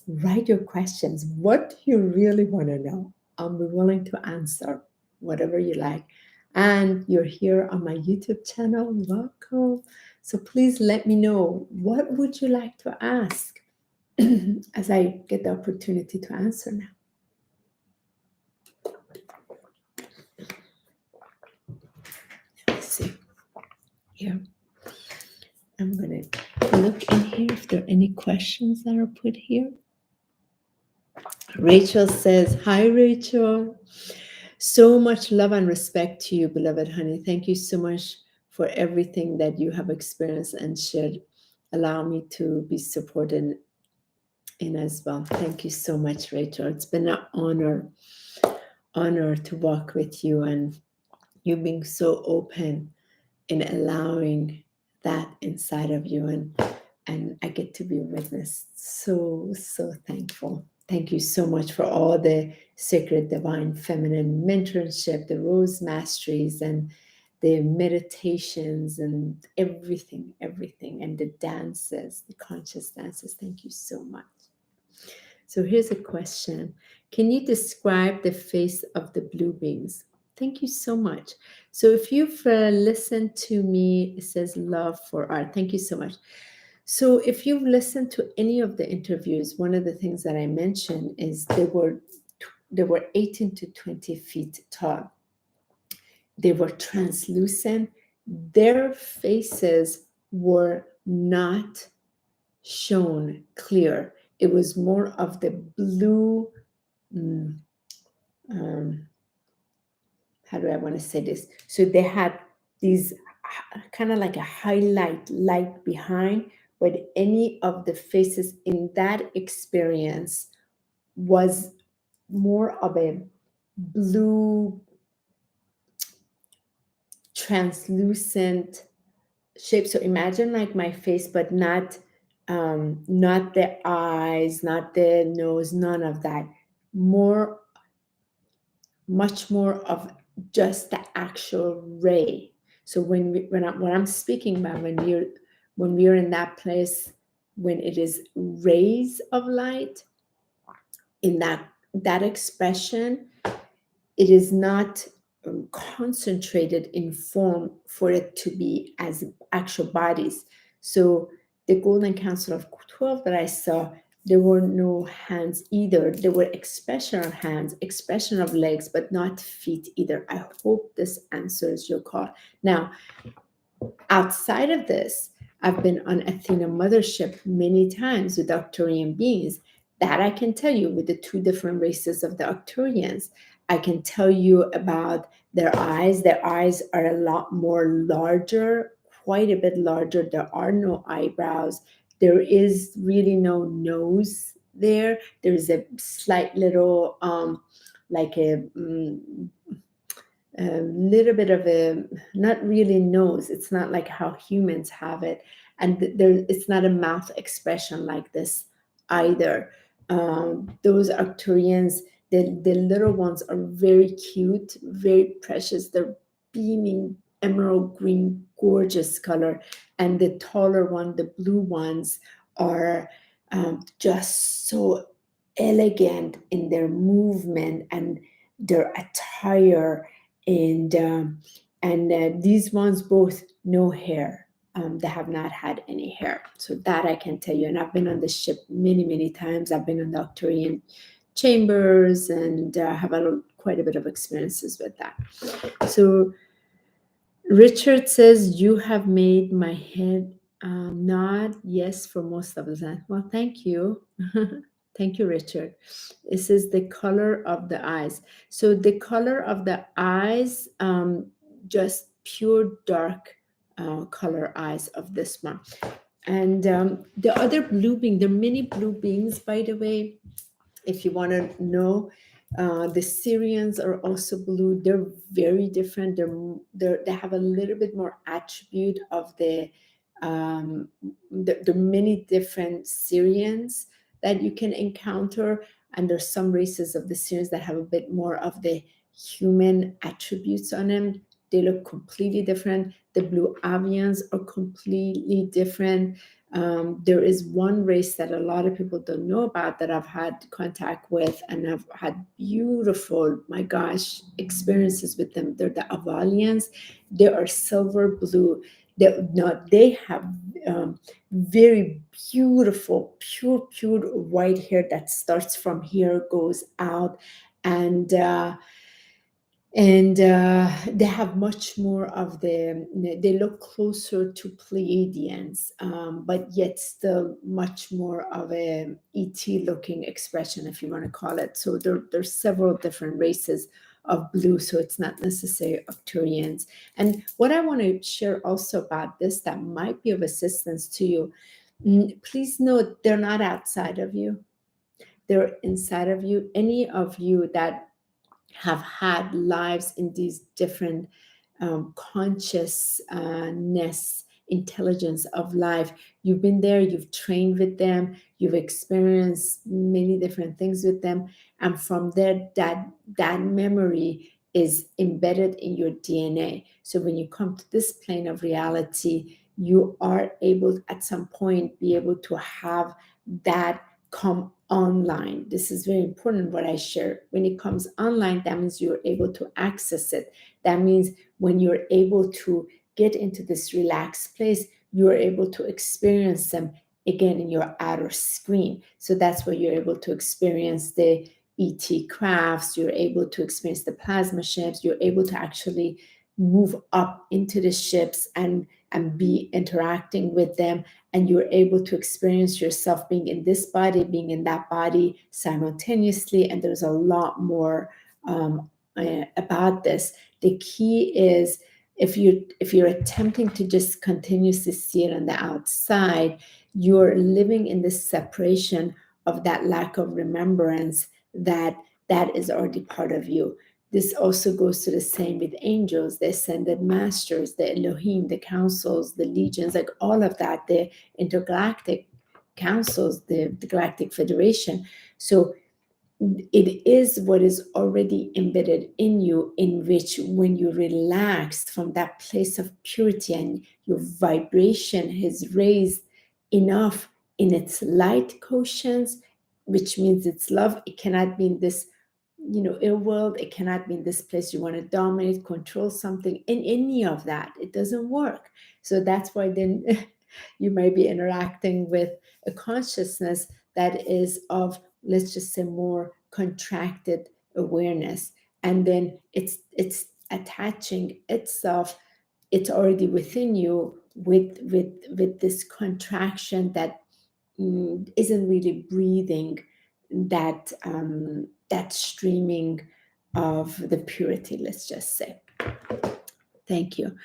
write your questions. What do you really want to know? I'll be willing to answer whatever you like. And you're here on my YouTube channel, welcome. So please let me know, what would you like to ask as I get the opportunity to answer now. Let's see. Here. I'm going to look in here if there are any questions that are put here. Rachel says, hi, Rachel. So much love and respect to you, beloved honey. Thank you so much for everything that you have experienced and shared. Allow me to be supported in as well. Thank you so much, Rachel. It's been an honor to walk with you, and you being so open in allowing that inside of you, and I get to be a witness. So thankful. Thank you so much for all the sacred divine feminine mentorship, the rose masteries, and the meditations, and everything, and the dances, the conscious dances. Thank you so much. So here's a question. Can you describe the face of the blue beings? Thank you so much. So if you've listened to me, it says love for art. Thank you so much. So if you've listened to any of the interviews, one of the things that I mentioned is they were 18 to 20 feet tall. They were translucent. Their faces were not shown clear. It was more of the blue, how do I want to say this? So they had these kind of like a highlight light behind, but any of the faces in that experience was more of a blue, translucent shape. So imagine like my face, but not the eyes, not the nose, none of that. Much more of just the actual ray. So when I'm speaking about, when we're in that place, when it is rays of light, in that expression, it is not concentrated in form for it to be as actual bodies. So the Golden Council of 12 that I saw, there were no hands either. There were expression of hands, expression of legs, but not feet either. I hope this answers your call. Now, outside of this, I've been on Athena Mothership many times with Arcturian beings. That I can tell you with the two different races of the Arcturians. I can tell you about their eyes. Their eyes are a lot more larger, quite a bit larger. There are no eyebrows. There is really no nose there. There's a slight little, like a little bit of a, not really nose. It's not like how humans have it. And there, it's not a mouth expression like this either. Those Arcturians, the little ones are very cute, very precious. They're beaming emerald green, gorgeous color. And the taller one, the blue ones, are just so elegant in their movement and their attire, and these ones both no hair. They have not had any hair, so that I can tell you. And I've been on the ship many times. I've been in the Arcturian chambers and have quite a bit of experiences with that. So Richard says, you have made my head nod yes for most of the time. Well, thank you. Thank you, Richard. It says the color of the eyes. So the color of the eyes, just pure dark color eyes of this one. And the other blue being, there are many blue beings, by the way, if you want to know. The Syrians are also blue. They're very different. They have a little bit more attribute of the many different Syrians that you can encounter, and there's some races of the Syrians that have a bit more of the human attributes on them. They look completely different. The blue avians are completely different. There is one race that a lot of people don't know about that I've had contact with, and I've had beautiful, my gosh, experiences with them. They're the Avalians. They are silver blue. They have very beautiful, pure white hair that starts from here, goes out, and they have much more of they look closer to Pleiadians, but yet still much more of a ET looking expression, if you want to call it. So there's several different races of blue, so it's not necessarily Arcturians. And what I want to share also about this that might be of assistance to you, please note they're not outside of you. They're inside of you. Any of you that have had lives in these different consciousness, intelligence of life. You've been there, you've trained with them, you've experienced many different things with them. And from there, that memory is embedded in your DNA. So when you come to this plane of reality, you are able at some point be able to have that come online. This is very important what I share. When it comes online, that means you're able to access it. That means when you're able to get into this relaxed place, you're able to experience them again in your outer screen. So that's where you're able to experience the ET crafts, you're able to experience the plasma ships, you're able to actually move up into the ships and be interacting with them, and you're able to experience yourself being in this body, being in that body simultaneously. And there's a lot more about this. The key is if you're attempting to just continuously see it on the outside, you're living in this separation of that lack of remembrance that is already part of you. This also goes to the same with angels, the ascended masters, the Elohim, the councils, the legions, like all of that, the intergalactic councils, the Galactic Federation. So it is what is already embedded in you, in which when you relax from that place of purity and your vibration is raised enough in its light quotients, which means it's love. It cannot be in this ill world. It cannot be in this place you want to dominate, control something, in any of that. It doesn't work. So that's why then you might be interacting with a consciousness that is of, let's just say, more contracted awareness, and then it's attaching itself. It's already within you with this contraction that isn't really breathing that that streaming of the purity, let's just say. Thank you.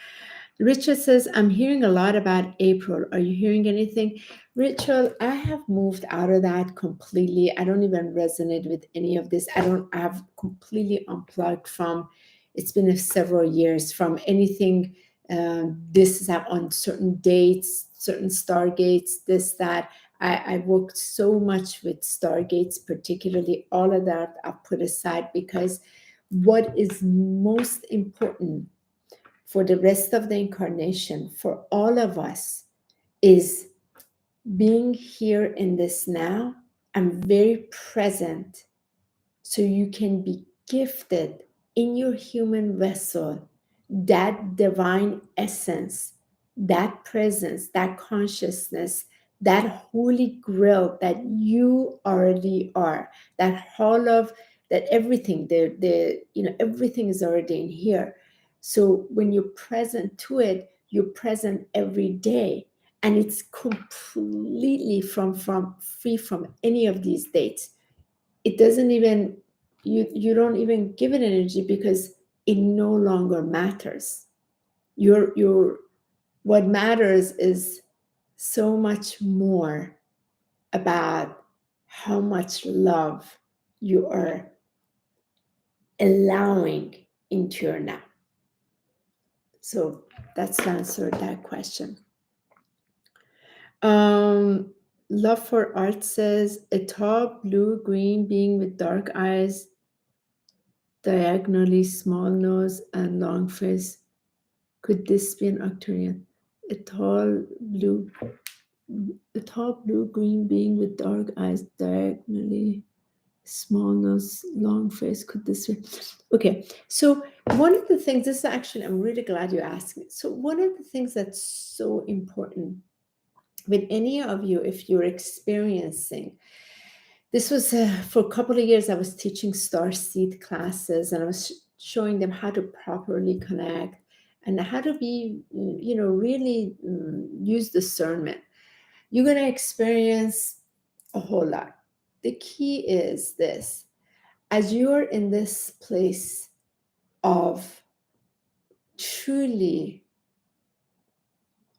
Richard says, I'm hearing a lot about April. Are you hearing anything? Richard, I have moved out of that completely. I don't even resonate with any of this. I've completely unplugged from, it's been several years from anything. This is on certain dates, certain stargates, this, that. I worked so much with stargates, particularly all of that I've put aside, because what is most important for the rest of the incarnation, for all of us, is being here in this now and very present, so you can be gifted in your human vessel that divine essence, that presence, that consciousness, that holy grail that you already are, that whole of that everything, everything is already in here. So when you're present to it, you're present every day, and it's completely from free from any of these dates. It doesn't even, you don't even give it energy, because it no longer matters. Your what matters is so much more about how much love you are allowing into your now. So that's the answer to that question. Love for Art says, a tall blue green being with dark eyes, diagonally small nose and long face. Could this be an Arcturian? A tall blue green being with dark eyes, diagonally small nose, long face. Could this be? Okay, so one of the things, this is actually, I'm really glad you asked me. So one of the things that's so important with any of you, if you're experiencing, this was for a couple of years, I was teaching starseed classes, and I was showing them how to properly connect and how to be, really use discernment. You're going to experience a whole lot. The key is this: as you're in this place of truly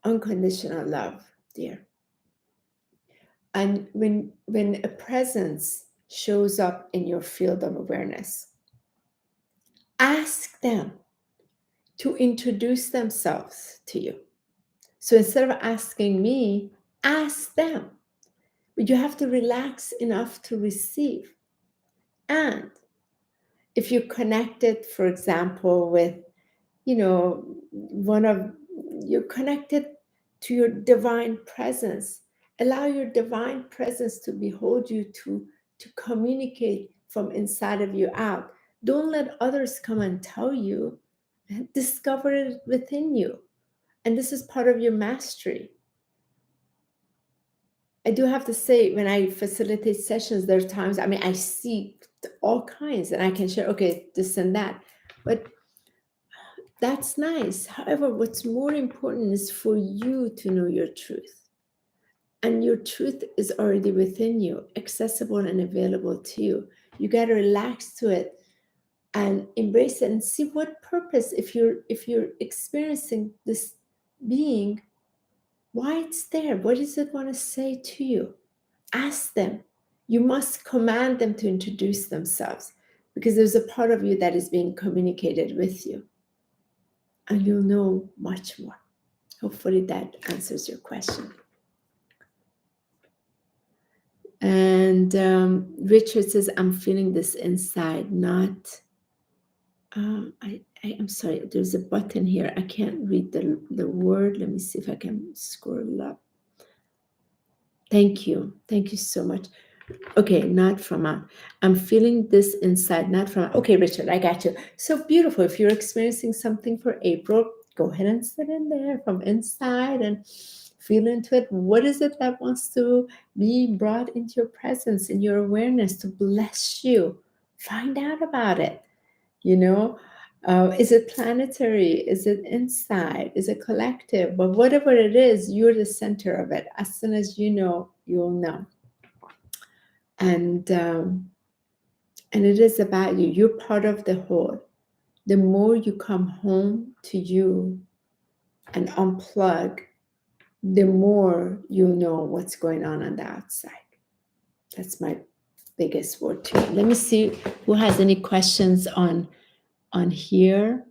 unconditional love, dear, and when a presence shows up in your field of awareness, ask them to introduce themselves to you. So instead of asking me, ask them. But you have to relax enough to receive. And if you're connected, for example, with, you're connected to your divine presence, allow your divine presence to behold you, to communicate from inside of you out. Don't let others come and tell you. Discover it within you. And this is part of your mastery. I do have to say, when I facilitate sessions, there are times, I see all kinds, and I can share, okay, this and that. But that's nice. However, what's more important is for you to know your truth. And your truth is already within you, accessible and available to you. You got to relax to it and embrace it and see what purpose, if you're experiencing this being, why it's there. What does it want to say to you? Ask them. You must command them to introduce themselves, because there's a part of you that is being communicated with you. And you'll know much more. Hopefully that answers your question. And Richard says, I'm feeling this inside, not... I'm sorry, there's a button here. I can't read the word. Let me see if I can scroll up. Thank you. Thank you so much. Okay, not from out. I'm feeling this inside, not from out. Okay, Richard, I got you. So beautiful. If you're experiencing something for April, go ahead and sit in there from inside and feel into it. What is it that wants to be brought into your presence, in your awareness, to bless you? Find out about it. Is it planetary? Is it inside? Is it collective? But whatever it is, you're the center of it. As soon as you know, you'll know. And it is about you. You're part of the whole. The more you come home to you and unplug, the more you'll know what's going on the outside. That's my biggest word to you. Let me see who has any questions on here.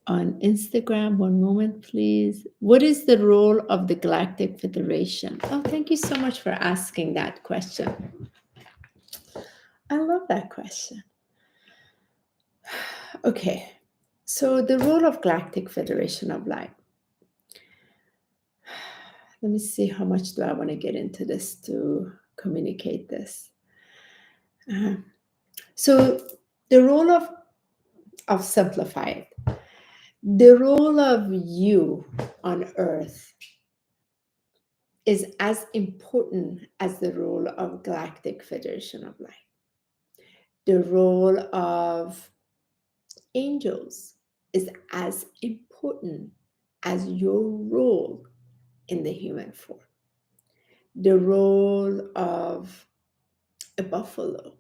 On Instagram, one moment, please. What is the role of the Galactic Federation? Oh, thank you so much for asking that question. I love that question. Okay, so the role of Galactic Federation of Light. Let me see how much do I want to get into this to communicate this. So the role of simplify it. The role of you on Earth is as important as the role of Galactic Federation of Light. The role of angels is as important as your role in the human form. The role of a buffalo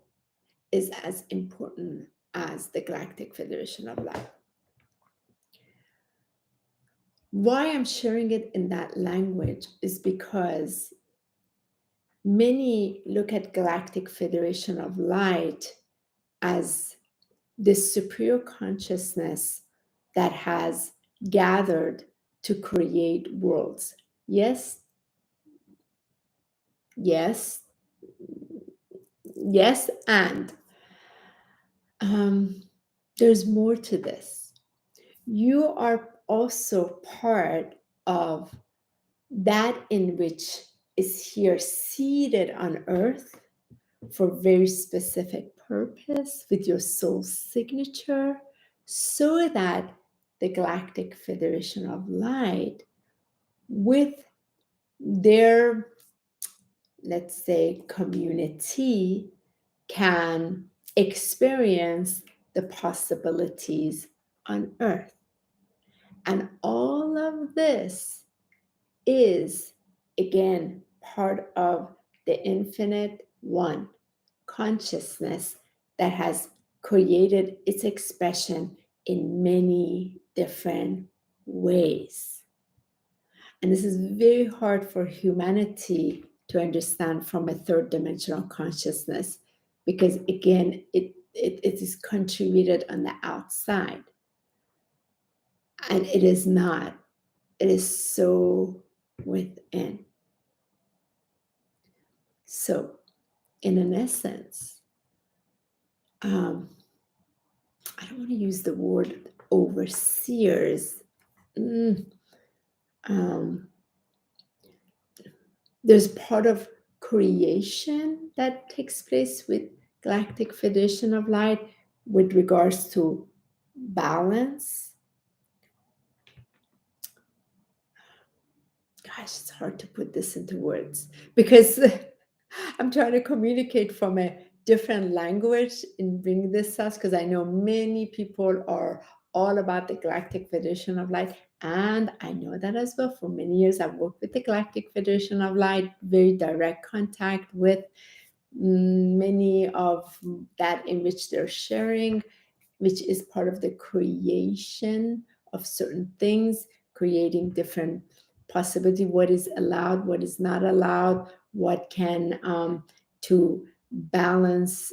is as important as the Galactic Federation of Light. Why I'm sharing it in that language is because many look at Galactic Federation of Light as this superior consciousness that has gathered to create worlds. Yes, yes, yes, and there's more to this. You are also part of that in which is here seated on earth for very specific purpose with your soul signature, so that the Galactic Federation of Light, with their, let's say, community, can experience the possibilities on earth. And all of this is, again, part of the infinite one consciousness that has created its expression in many different ways. And this is very hard for humanity to understand from a third dimensional consciousness, because again, it is contributed on the outside. And it is not. It is so within. So, in an essence, I don't want to use the word overseers. There's part of creation that takes place with Galactic Federation of Light with regards to balance. Gosh, it's hard to put this into words because I'm trying to communicate from a different language in bringing this us, because I know many people are all about the Galactic Federation of Light, and I know that as well. For many years, I've worked with the Galactic Federation of Light, very direct contact with many of that in which they're sharing, which is part of the creation of certain things, creating different possibility, what is allowed, what is not allowed, what can to balance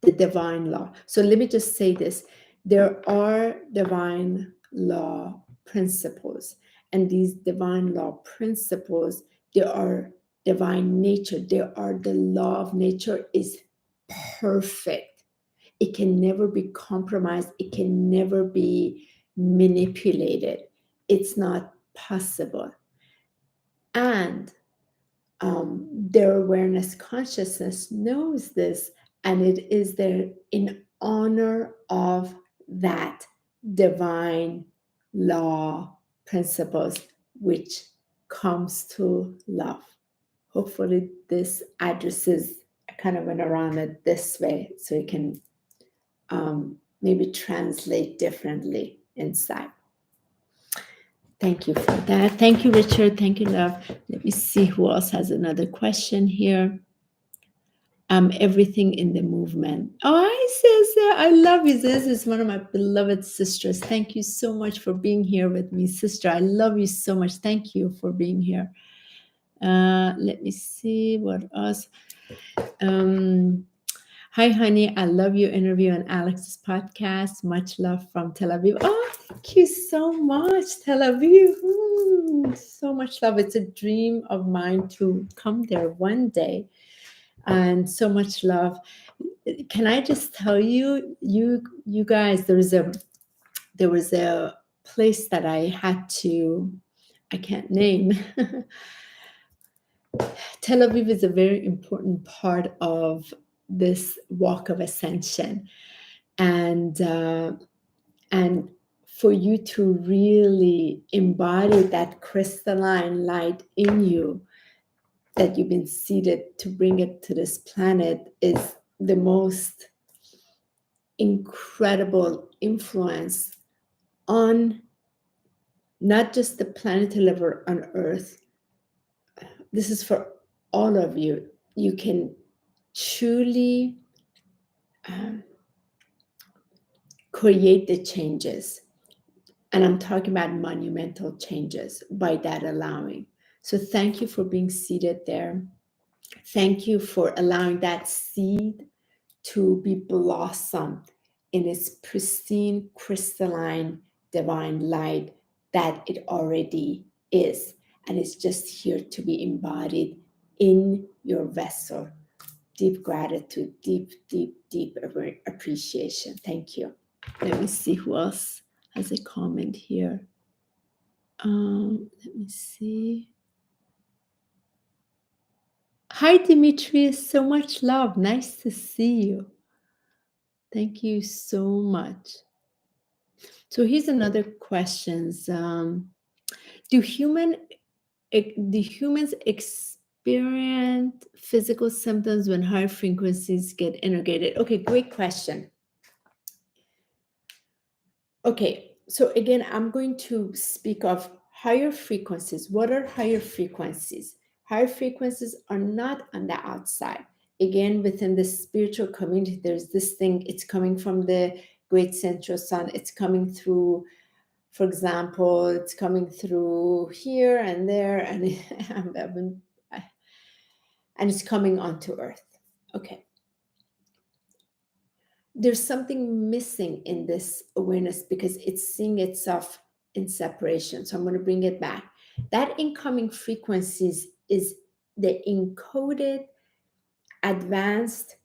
the divine law. So let me just say this: there are divine law principles, and these divine law principles, there are divine nature. There are the law of nature is perfect. It can never be compromised. It can never be manipulated. It's not possible. And their awareness consciousness knows this, and it is there in honor of that divine law principles, which comes to love. Hopefully this addresses a kind of went around it this way so it can maybe translate differently inside. Thank you for that. Thank you, Richard. Thank you, love. Let me see who else has another question here. Everything in the movement. Oh, hi, Cesar. I love you. This is one of my beloved sisters. Thank you so much for being here with me, sister. I love you so much. Thank you for being here. Let me see what else. Hi, honey. I love your interview on Alex's podcast. Much love from Tel Aviv. Oh, thank you so much, Tel Aviv. So much love. It's a dream of mine to come there one day. And so much love. Can I just tell you, you guys, there was a place that I had to, I can't name. Tel Aviv is a very important part of this walk of ascension, and for you to really embody that crystalline light in you that you've been seeded to bring it to this planet is the most incredible influence on not just the planetary level on Earth. This is for all of you. You can truly create the changes. And I'm talking about monumental changes by that allowing. So thank you for being seated there. Thank you for allowing that seed to be blossomed in its pristine, crystalline, divine light that it already is. And it's just here to be embodied in your vessel. Deep gratitude, deep, deep, deep appreciation. Thank you. Let me see who else has a comment here. Let me see. Hi, Demetrius. So much love. Nice to see you. Thank you so much. So here's another question. Do humans experience physical symptoms when higher frequencies get integrated? Okay, great question. Okay, so again, I'm going to speak of higher frequencies. What are higher frequencies? Higher frequencies are not on the outside. Again, within the spiritual community, there's this thing, it's coming from the great central sun. It's coming through, for example, it's coming through here and there, and it's coming onto Earth. Okay. There's something missing in this awareness because it's seeing itself in separation. So I'm going to bring it back. That incoming frequencies is the encoded, advanced,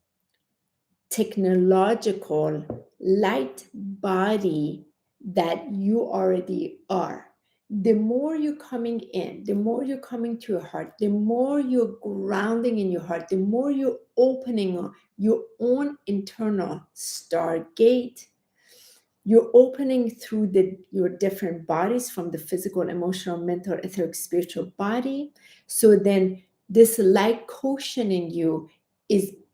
technological light body that you already are. The more you're coming in, the more you're coming to your heart, the more you're grounding in your heart, the more you're opening your own internal stargate. You're opening through your different bodies, from the physical, emotional, mental, etheric, spiritual body. So then this light quotient in you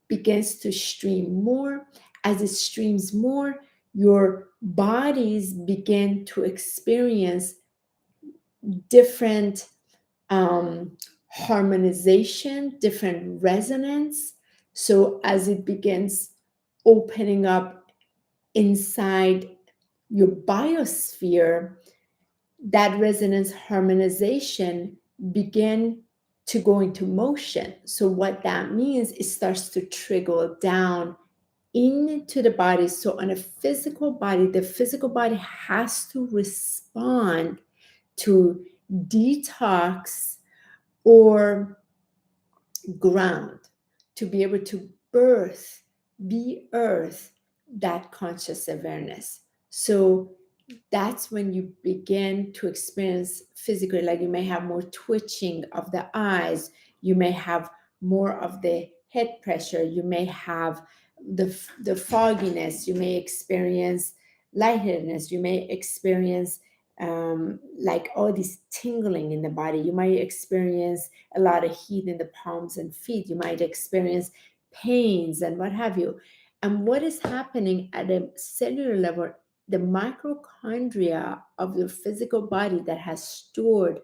begins to stream more. As it streams more, your bodies begin to experience different harmonization, different resonance. So as it begins opening up inside your biosphere, that resonance harmonization begin to go into motion. So what that means, it starts to trickle down into the body. So on a physical body, the physical body has to respond to detox or ground to be able to be earth that conscious awareness. So that's when you begin to experience physically, like you may have more twitching of the eyes, you may have more of the head pressure, you may have the fogginess, you may experience lightheadedness, you may experience like all this tingling in the body, you might experience a lot of heat in the palms and feet, you might experience pains and what have you. And what is happening at a cellular level, the mitochondria of your physical body that has stored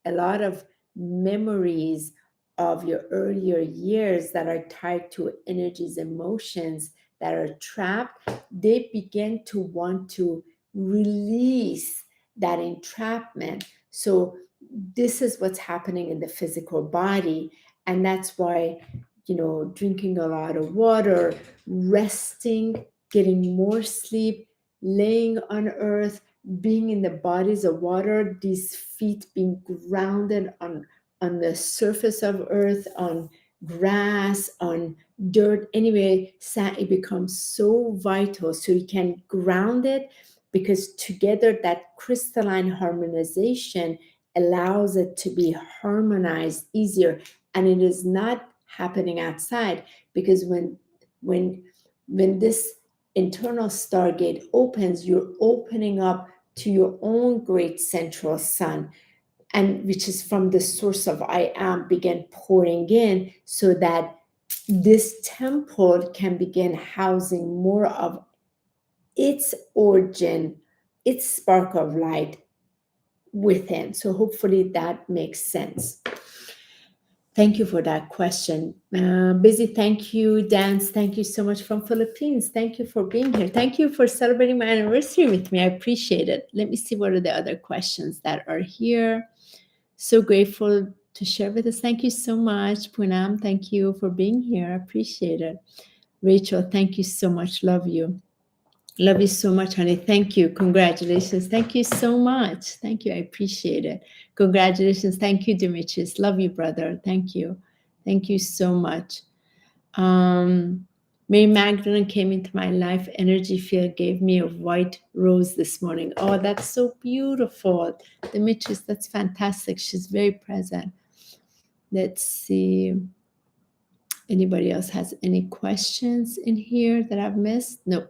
a lot of memories of your earlier years that are tied to energies, emotions that are trapped, they begin to want to release that entrapment. So this is what's happening in the physical body. And that's why, drinking a lot of water, resting, getting more sleep, laying on earth, being in the bodies of water, these feet being grounded on the surface of earth, on grass, on dirt, anyway, it becomes so vital. So you can ground it, because together that crystalline harmonization allows it to be harmonized easier. And it is not happening outside, because when this internal stargate opens, you're opening up to your own great central sun, and which is from the source of I am, begin pouring in, so that this temple can begin housing more of its origin, its spark of light within. So hopefully that makes sense. Thank you for that question. Busy, thank you. Dance, thank you so much from Philippines. Thank you for being here. Thank you for celebrating my anniversary with me. I appreciate it. Let me see what are the other questions that are here. So grateful to share with us. Thank you so much. Poonam, thank you for being here. I appreciate it. Rachel, thank you so much. Love you. Love you so much, honey. Thank you. Congratulations. Thank you so much. Thank you. I appreciate it. Congratulations. Thank you, Demetrius. Love you, brother. Thank you. Thank you so much. Mary Magdalene came into my life energy field, gave me a white rose this morning. Oh, that's so beautiful. Demetrius, that's fantastic. She's very present. Let's see. Anybody else has any questions in here that I've missed? No.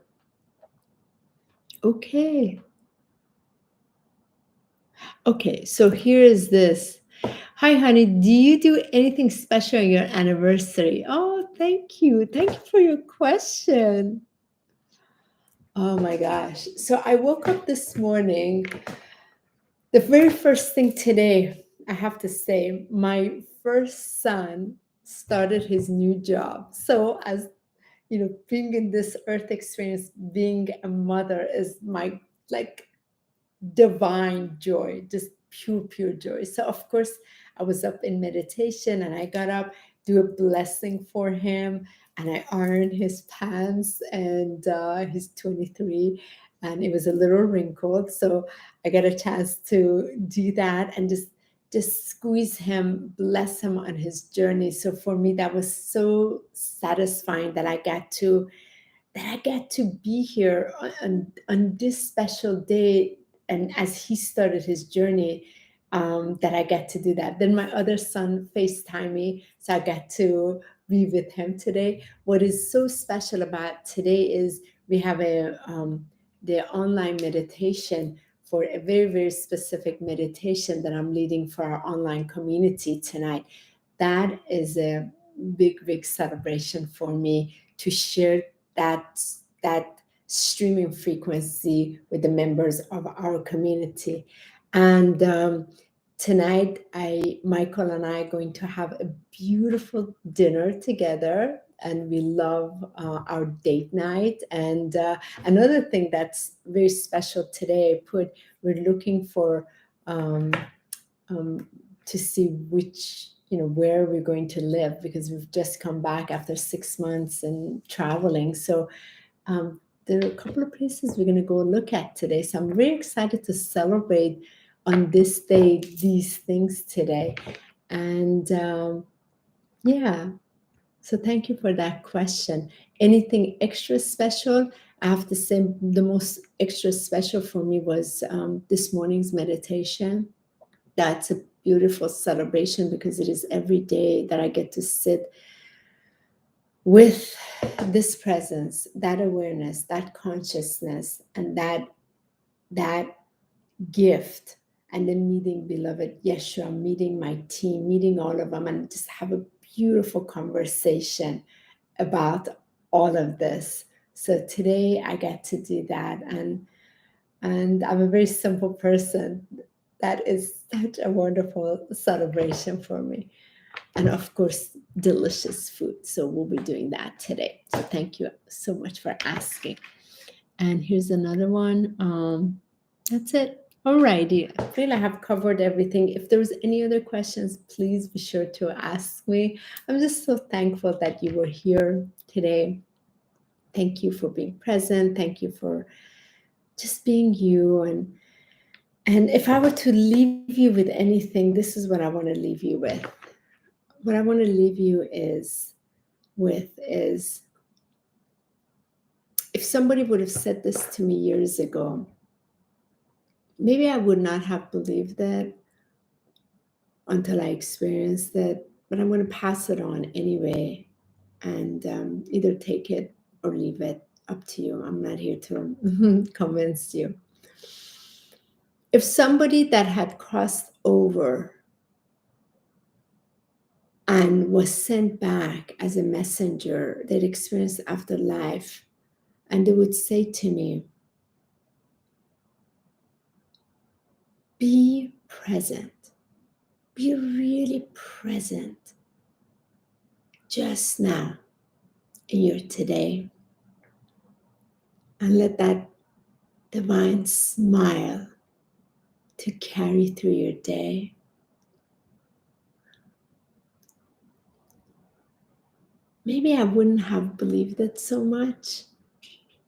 Okay. Okay, so here is this. Hi, honey. Do you do anything special on your anniversary? Oh, thank you. Thank you for your question. Oh my gosh. So I woke up this morning. The very first thing today, I have to say, my first son started his new job. So as being in this earth experience, being a mother is my divine joy, just pure joy. So of course I was up in meditation, and I got up, do a blessing for him, and I ironed his pants, and he's 23, and it was a little wrinkled, so I got a chance to do that and just squeeze him, bless him on his journey. So for me, that was so satisfying that I get to be here on this special day, and as he started his journey, that I get to do that. Then my other son FaceTime me, so I get to be with him today. What is so special about today is we have the online meditation for a very, very specific meditation that I'm leading for our online community tonight. That is a big celebration for me, to share that streaming frequency with the members of our community. And tonight, Michael and I are going to have a beautiful dinner together, and we love our date night. And another thing that's very special today, we're looking for to see which where we're going to live, because we've just come back after 6 months and traveling. So there are a couple of places we're going to go look at today. So I'm very excited to celebrate on this day these things today. And yeah, so thank you for that question. Anything extra special? I have to say the most extra special for me was this morning's meditation. That's a beautiful celebration, because it is every day that I get to sit with this presence, that awareness, that consciousness, and that gift, and then meeting beloved Yeshua, meeting my team, meeting all of them, and just have a beautiful conversation. about all of this. So today I get to do that, and I'm a very simple person. That is such a wonderful celebration for me. And of course, delicious food. So we'll be doing that today. So thank you so much for asking. And here's another one. That's it. Alrighty, I feel I have covered everything. If there's any other questions, please be sure to ask me. I'm just so thankful that you were here today. Thank you for being present. Thank you for just being you. And if I were to leave you with anything, this is what I want to leave you with. What I want to leave you with is, if somebody would have said this to me years ago, maybe I would not have believed it until I experienced it, but I'm going to pass it on anyway, and either take it or leave it, up to you. I'm not here to convince you. If somebody that had crossed over and was sent back as a messenger, they'd experienced afterlife, and they would say to me, be present. Be really present just now in your today, and let that divine smile to carry through your day. Maybe I wouldn't have believed it so much,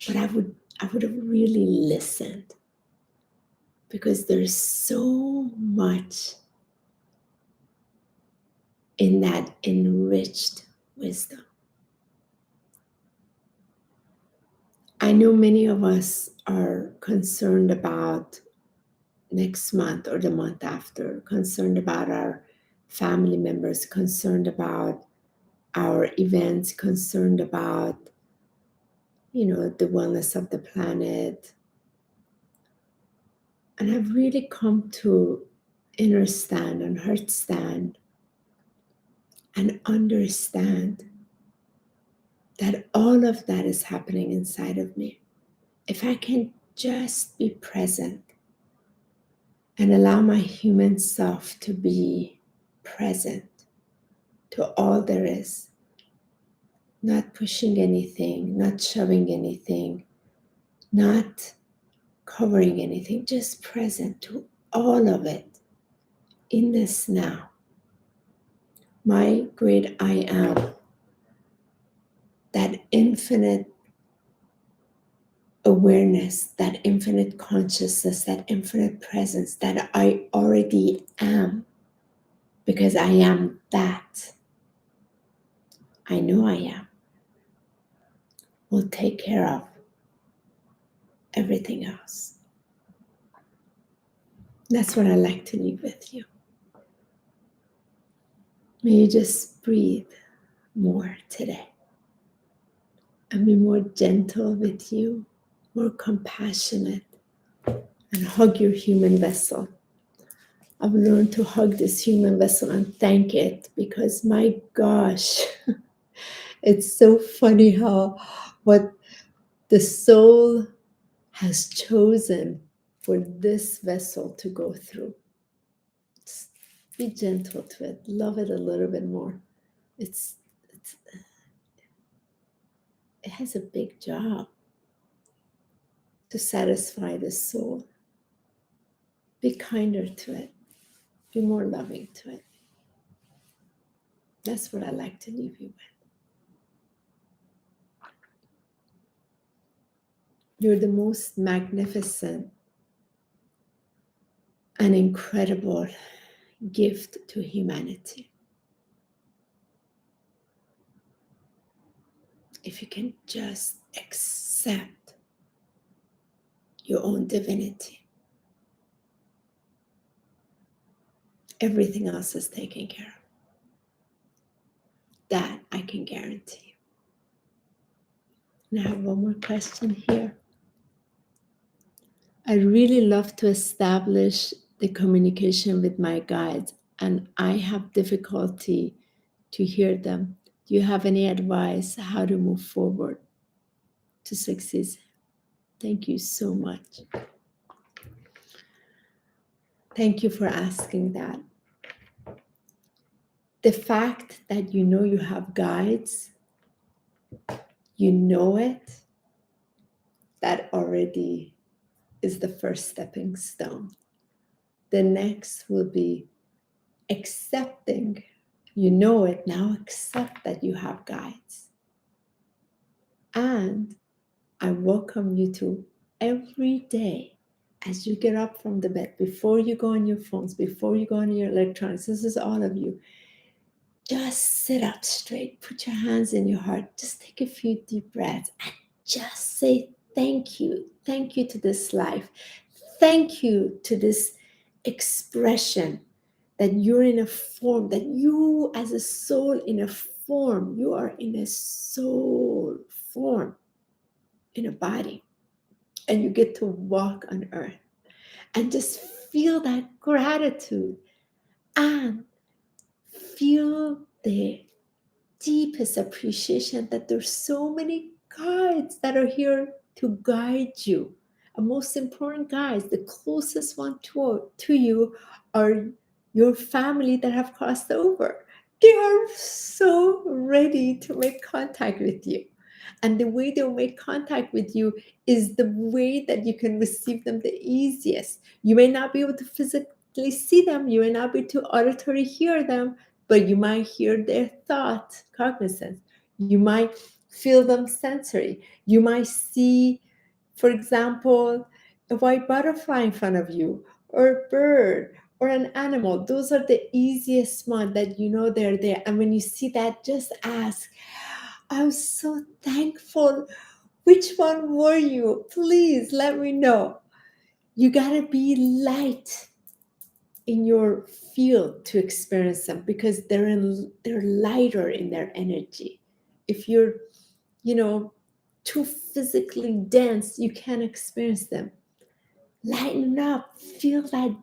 but I would have really listened, because there's so much in that enriched wisdom. I know many of us are concerned about next month or the month after, concerned about our family members, concerned about our events, concerned about, the wellness of the planet. And I've really come to understand and heartstand and understand that all of that is happening inside of me. If I can just be present and allow my human self to be present to all there is, not pushing anything, not shoving anything, not covering anything, just present to all of it in this now. My great I am, that infinite awareness, that infinite consciousness, that infinite presence that I already am, because I am that. I know I am. Will take care of everything else. That's what I like to leave with you. May you just breathe more today and be more gentle with you, more compassionate, and hug your human vessel. I've learned to hug this human vessel and thank it, because my gosh, it's so funny how what the soul has chosen for this vessel to go through. Just be gentle to it. Love it a little bit more. It has a big job to satisfy the soul. Be kinder to it. Be more loving to it. That's what I like to leave you with. You're the most magnificent and incredible gift to humanity. If you can just accept your own divinity, everything else is taken care of. That I can guarantee you. And I have one more question here. I really love to establish the communication with my guides, and I have difficulty to hear them. Do you have any advice how to move forward to succeed? Thank you so much. Thank you for asking that. The fact that you know you have guides, you know it, that already is the first stepping stone. The next will be accepting. You know it, now accept that you have guides. And I welcome you to every day as you get up from the bed, before you go on your phones, before you go on your electronics, this is all of you. Just sit up straight, put your hands in your heart, just take a few deep breaths and just say thank you. Thank you to this life. Thank you to this expression that you're in a form, that you as a soul in a form, you are in a soul form in a body, and you get to walk on earth and just feel that gratitude and feel the deepest appreciation that there's so many guides that are here to guide you. And most important guides, the closest one to you are your family that have crossed over. They are so ready to make contact with you. And the way they'll make contact with you is the way that you can receive them the easiest. You may not be able to physically see them, you may not be able to auditory hear them, but you might hear their thought, cognizance. You might feel them sensory. You might see, for example, a white butterfly in front of you, or a bird, or an animal. Those are the easiest ones that you know they're there. And when you see that, just ask, I'm so thankful. Which one were you? Please let me know. You gotta be light in your field to experience them, because they're lighter in their energy. If you're, too physically dense, you can't experience them. Lighten up, feel that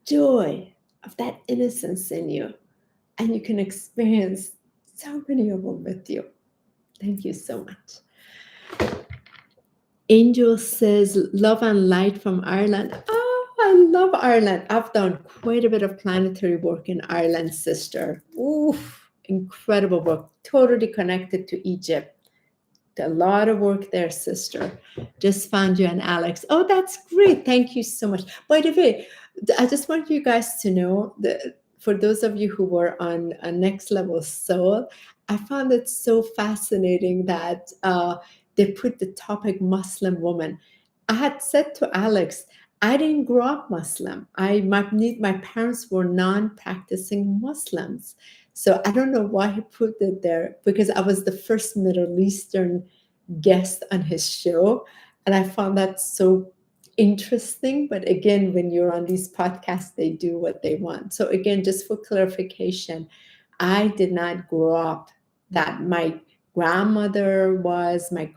joy of that innocence in you, and you can experience so many of them with you. Thank you so much. Angel says, love and light from Ireland. Oh, I love Ireland. I've done quite a bit of planetary work in Ireland, sister. Oof, incredible work. Totally connected to Egypt. A lot of work there, sister. Just found you and Alex. Oh, that's great. Thank you so much. By the way, I just want you guys to know that for those of you who were on a Next Level Soul, I found it so fascinating that they put the topic Muslim woman. I had said to Alex, I didn't grow up Muslim. My parents were non-practicing Muslims. So I don't know why he put it there, because I was the first Middle Eastern guest on his show. And I found that so interesting. But again, when you're on these podcasts, they do what they want. So again, just for clarification, I did not grow up that. My grandmother was, my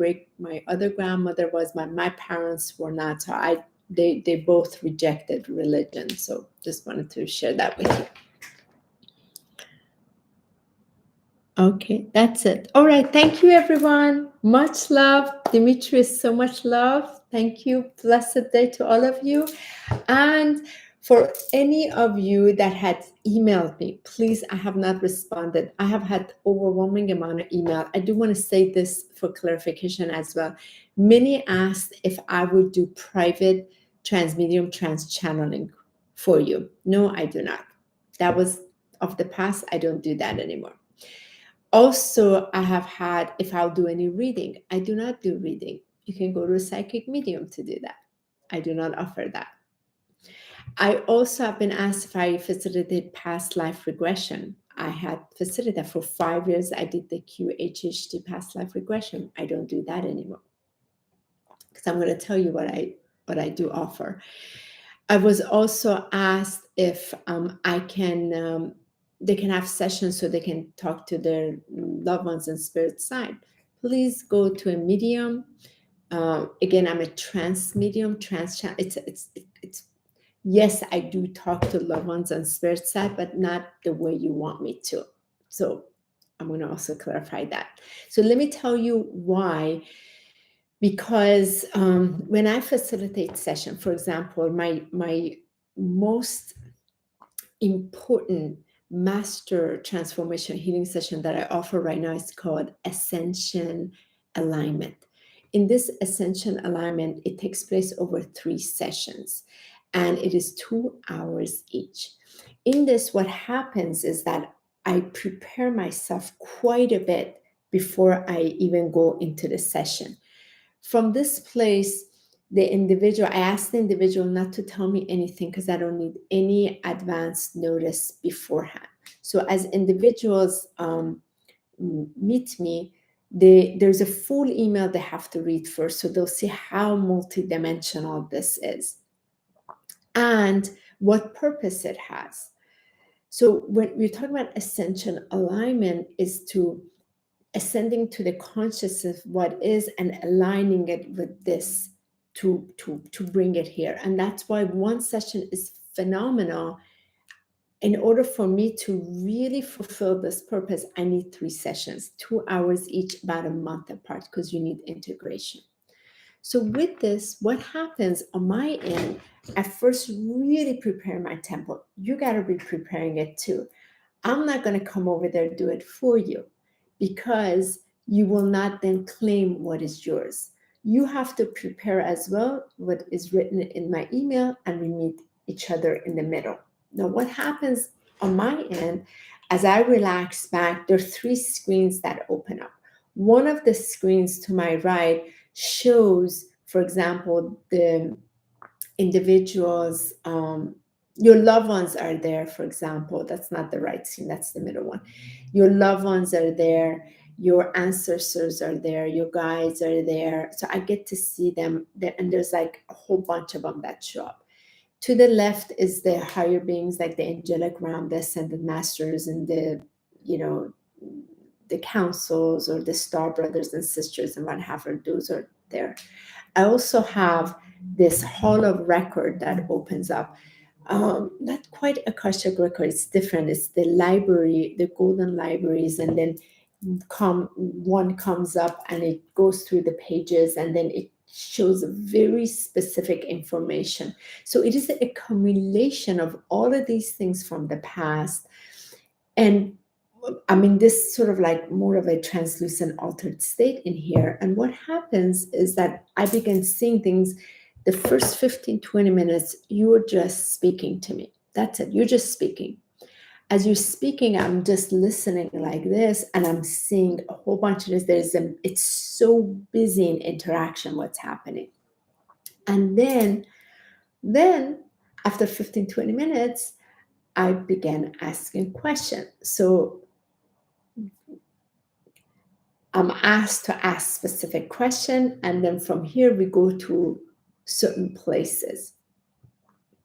other grandmother was, my parents were not. So they both rejected religion. So just wanted to share that with you. Okay, that's it. All right. Thank you, everyone. Much love. Demetrius, so much love. Thank you. Blessed day to all of you. And for any of you that had emailed me, please, I have not responded. I have had overwhelming amount of email. I do want to say this for clarification as well. Many asked if I would do private transmedium trans-channeling for you. No, I do not. That was of the past. I don't do that anymore. Also, I have had, if I'll do any reading, I do not do reading. You can go to a psychic medium to do that. I do not offer that. I also have been asked if I facilitate past life regression. I had facilitated that for 5 years. I did the QHHT past life regression. I don't do that anymore, because I'm going to tell you what I do offer. I was also asked if they can have sessions so they can talk to their loved ones in spirit side. Please go to a medium. Again, I'm a trans medium, it's yes, I do talk to loved ones on spirit side, but not the way you want me to. So I'm going to also clarify that. So let me tell you why. Because when I facilitate session, for example, my most important master transformation healing session that I offer right now is called Ascension Alignment. In this Ascension Alignment, it takes place over 3 sessions, and it is 2 hours each. In this, what happens is that I prepare myself quite a bit before I even go into the session. From this place, I ask the individual not to tell me anything because I don't need any advance notice beforehand. So as individuals meet me, there's a full email they have to read first. So they'll see how multidimensional this is and what purpose it has. So when we're talking about ascension alignment, is to ascending to the consciousness of what is and aligning it with this to bring it here. And that's why one session is phenomenal. In order for me to really fulfill this purpose, I need 3 sessions, 2 hours each, about a month apart, because you need integration. So with this, what happens on my end, I first really prepare my temple. You got to be preparing it too. I'm not going to come over there and do it for you, because you will not then claim what is yours. You have to prepare as well what is written in my email, and we meet each other in the middle. Now, what happens on my end, as I relax back, there are 3 screens that open up. One of the screens to my right shows, for example, the individuals, your loved ones are there, for example. That's not the right scene, that's the middle one. Your loved ones are there, your ancestors are there, your guides are there. So I get to see them there, and there's like a whole bunch of them that show up. To the left is the higher beings, like the angelic realm, the ascended masters, and the, the councils, or the star brothers and sisters, and what have you. Those are there. I also have this hall of record that opens up. Not quite Akashic record, it's different. It's the library, the golden libraries, and then one comes up and it goes through the pages, and then it shows very specific information. So it is an accumulation of all of these things from the past. And I mean, this sort of like more of a translucent altered state in here. And what happens is that I begin seeing things. The first 15, 20 minutes, you're just speaking to me. That's it. You're just speaking. As you're speaking, I'm just listening like this, and I'm seeing a whole bunch of this. It's so busy in interaction, what's happening. And then after 15, 20 minutes, I began asking questions. So I'm asked to ask specific question, and then from here we go to certain places.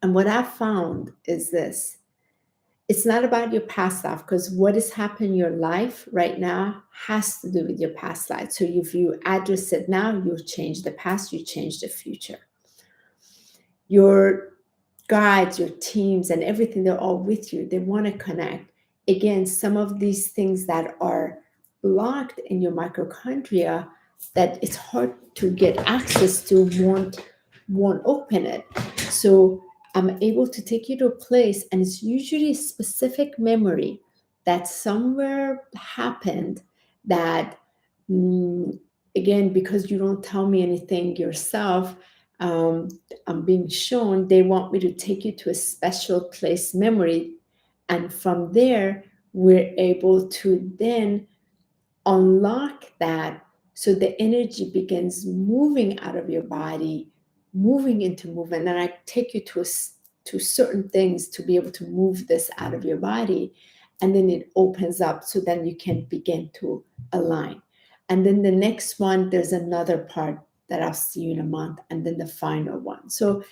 And what I found is this: it's not about your past life, because what is happening in your life right now has to do with your past life. So if you address it now, you'll change the past, you change the future. Your guides, your teams, and everything, they're all with you. They want to connect. Again, some of these things that are blocked in your mitochondria that it's hard to get access to won't open it. So I'm able to take you to a place, and it's usually a specific memory that somewhere happened that, again, because you don't tell me anything yourself, I'm being shown, they want me to take you to a special place memory. And from there, we're able to then unlock that, so the energy begins moving out of your body, moving into movement. And I take you to certain things to be able to move this out of your body, and then it opens up, so then you can begin to align. And then the next one, there's another part that I'll see you in a month, and then the final one. So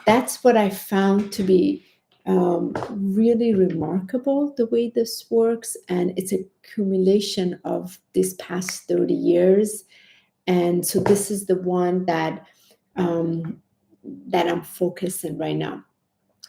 that's what I found to be really remarkable, the way this works. And it's a accumulation of this past 30 years. And so this is the one that I'm focusing right now.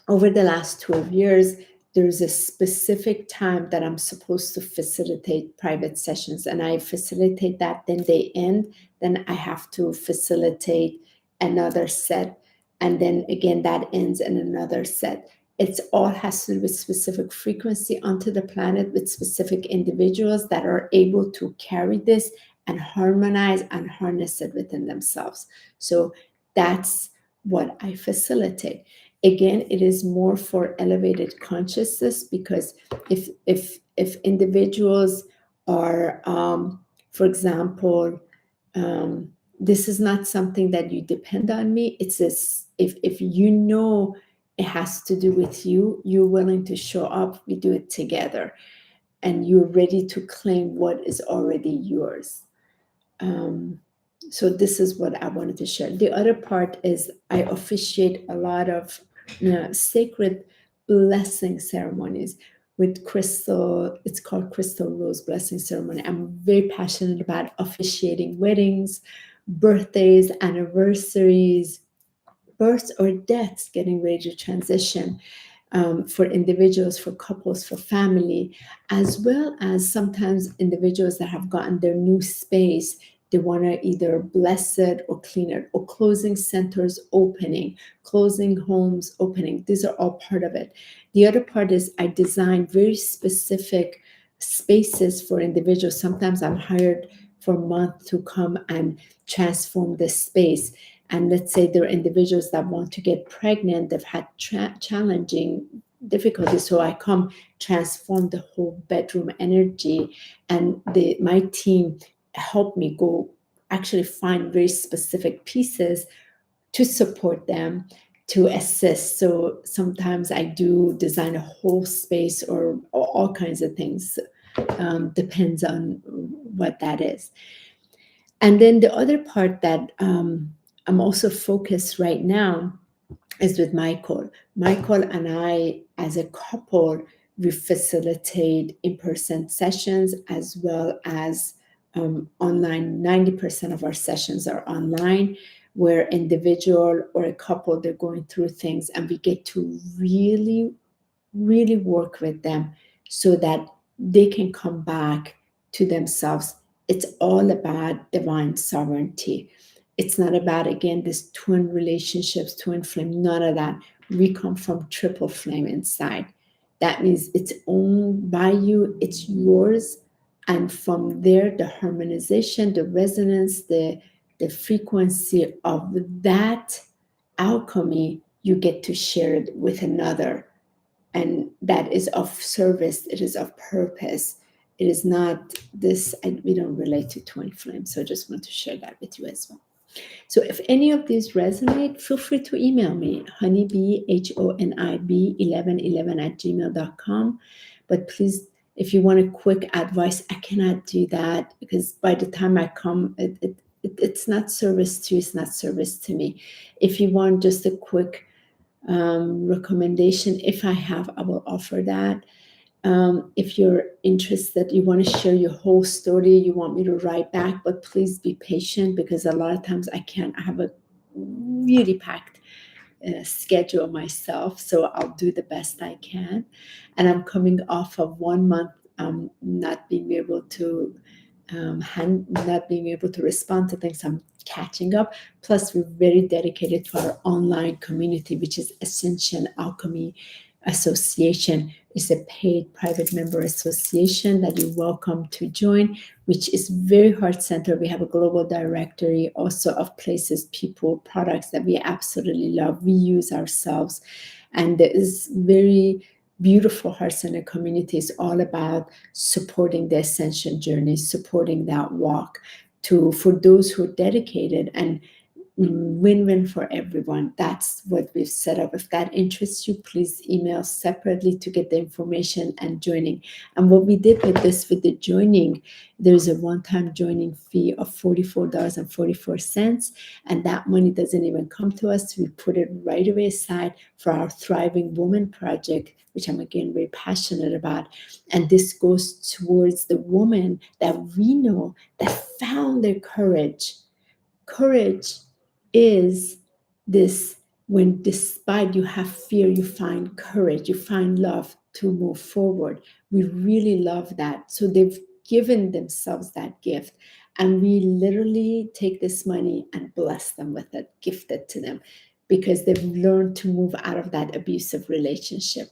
Over the last 12 years, there's a specific time that I'm supposed to facilitate private sessions, and I facilitate that, then they end, then I have to facilitate another set, and then again that ends in another set. It's all has to do with specific frequency onto the planet with specific individuals that are able to carry this and harmonize and harness it within themselves. So that's what I facilitate. Again, it is more for elevated consciousness, because if individuals are, for example, this is not something that you depend on me. It's this, if you know it has to do with you, you're willing to show up, we do it together, and you're ready to claim what is already yours. So this is what I wanted to share. The other part is I officiate a lot of sacred blessing ceremonies with crystal. It's called Crystal Rose Blessing Ceremony. I'm very passionate about officiating weddings, birthdays, anniversaries, births or deaths, getting ready to transition, for individuals, for couples, for family, as well as sometimes individuals that have gotten their new space. They want to either bless it or clean it, or closing centers opening, closing homes opening. These are all part of it. The other part is I design very specific spaces for individuals. Sometimes I'm hired for a month to come and transform the space. And let's say there are individuals that want to get pregnant, they've had challenging difficulties. So I come transform the whole bedroom energy, and my team help me go actually find very specific pieces to support them, to assist. So sometimes I do design a whole space or all kinds of things. Depends on what that is. And then the other part that I'm also focused right now is with Michael. Michael and I, as a couple, we facilitate in-person sessions as well as online. 90% of our sessions are online, where individual or a couple, they're going through things, and we get to really, really work with them so that they can come back to themselves. It's all about divine sovereignty. It's not about, again, this twin relationships, twin flame, none of that. We come from triple flame inside. That means it's owned by you, it's yours. And from there, the harmonization, the resonance, the frequency of that alchemy, you get to share it with another. And that is of service, it is of purpose. It is not this, we don't relate to twin flame. So I just want to share that with you as well. So if any of these resonate, feel free to email me, honeybee, honib1111@gmail.com. But please, if you want a quick advice, I cannot do that, because by the time I come, it's not service to you, it's not service to me. If you want just a quick recommendation, if I have, I will offer that. If you're interested, you want to share your whole story, you want me to write back, but please be patient, because a lot of times I can't. I have a really packed schedule myself, so I'll do the best I can. And I'm coming off of 1 month not being able to respond to things. I'm catching up. Plus, we're very dedicated to our online community, which is Ascension Alchemy Association. Is a paid private member association that you're welcome to join, which is very heart-centered. We have a global directory also of places, people, products that we absolutely love, we use ourselves. And there is very beautiful heart-centered community. Is all about supporting the ascension journey, supporting that walk for those who are dedicated, and win-win for everyone. That's what we've set up. If that interests you, please email separately to get the information and joining. And what we did with this, with the joining, there's a one-time joining fee of $44.44, and that money doesn't even come to us. We put it right away aside for our Thriving Woman project, which I'm again very passionate about. And this goes towards the woman that we know that found their courage. Courage is this when despite you have fear, you find courage, you find love to move forward. We really love that. So they've given themselves that gift. And we literally take this money and bless them with it, gift it to them, because they've learned to move out of that abusive relationship.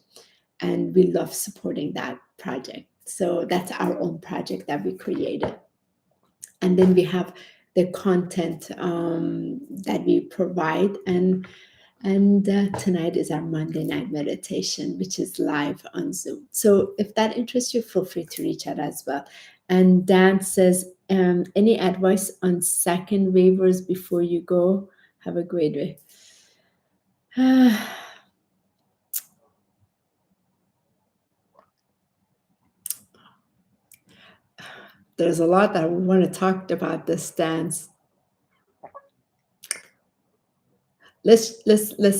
And we love supporting that project. So that's our own project that we created. And then we have the content that we provide. And tonight is our Monday night meditation, which is live on Zoom. So if that interests you, feel free to reach out as well. And Dan says, any advice on second waivers before you go? Have a great day. There's a lot that I want to talk about this dance. Let's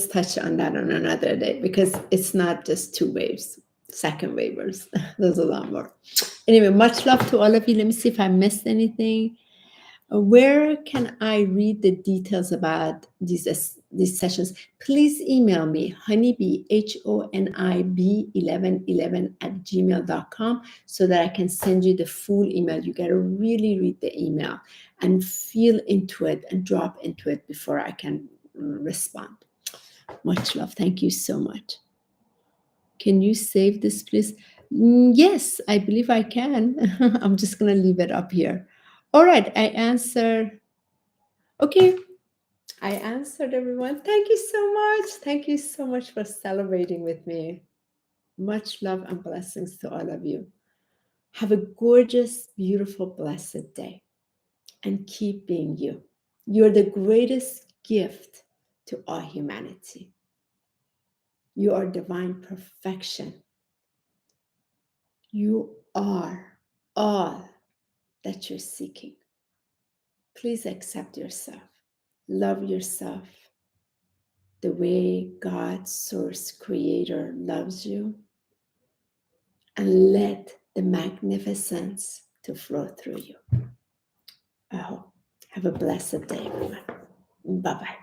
touch on that on another day, because it's not just two waves, second waivers. There's a lot more. Anyway, much love to all of you. Let me see if I missed anything. Where can I read the details about these sessions? Please email me, honeybee, HONIB1111 @gmail.com, so that I can send you the full email. You got to really read the email and feel into it and drop into it before I can respond. Much love. Thank you so much. Can you save this, please? Yes, I believe I can. I'm just going to leave it up here. All right, I answered. Okay, I answered everyone. Thank you so much. Thank you so much for celebrating with me. Much love and blessings to all of you. Have a gorgeous, beautiful, blessed day. And keep being you. You're the greatest gift to all humanity. You are divine perfection. You are all that you're seeking. Please accept yourself. Love yourself the way God, Source, Creator loves you. And let the magnificence to flow through you. I hope. Have a blessed day, everyone. Bye-bye.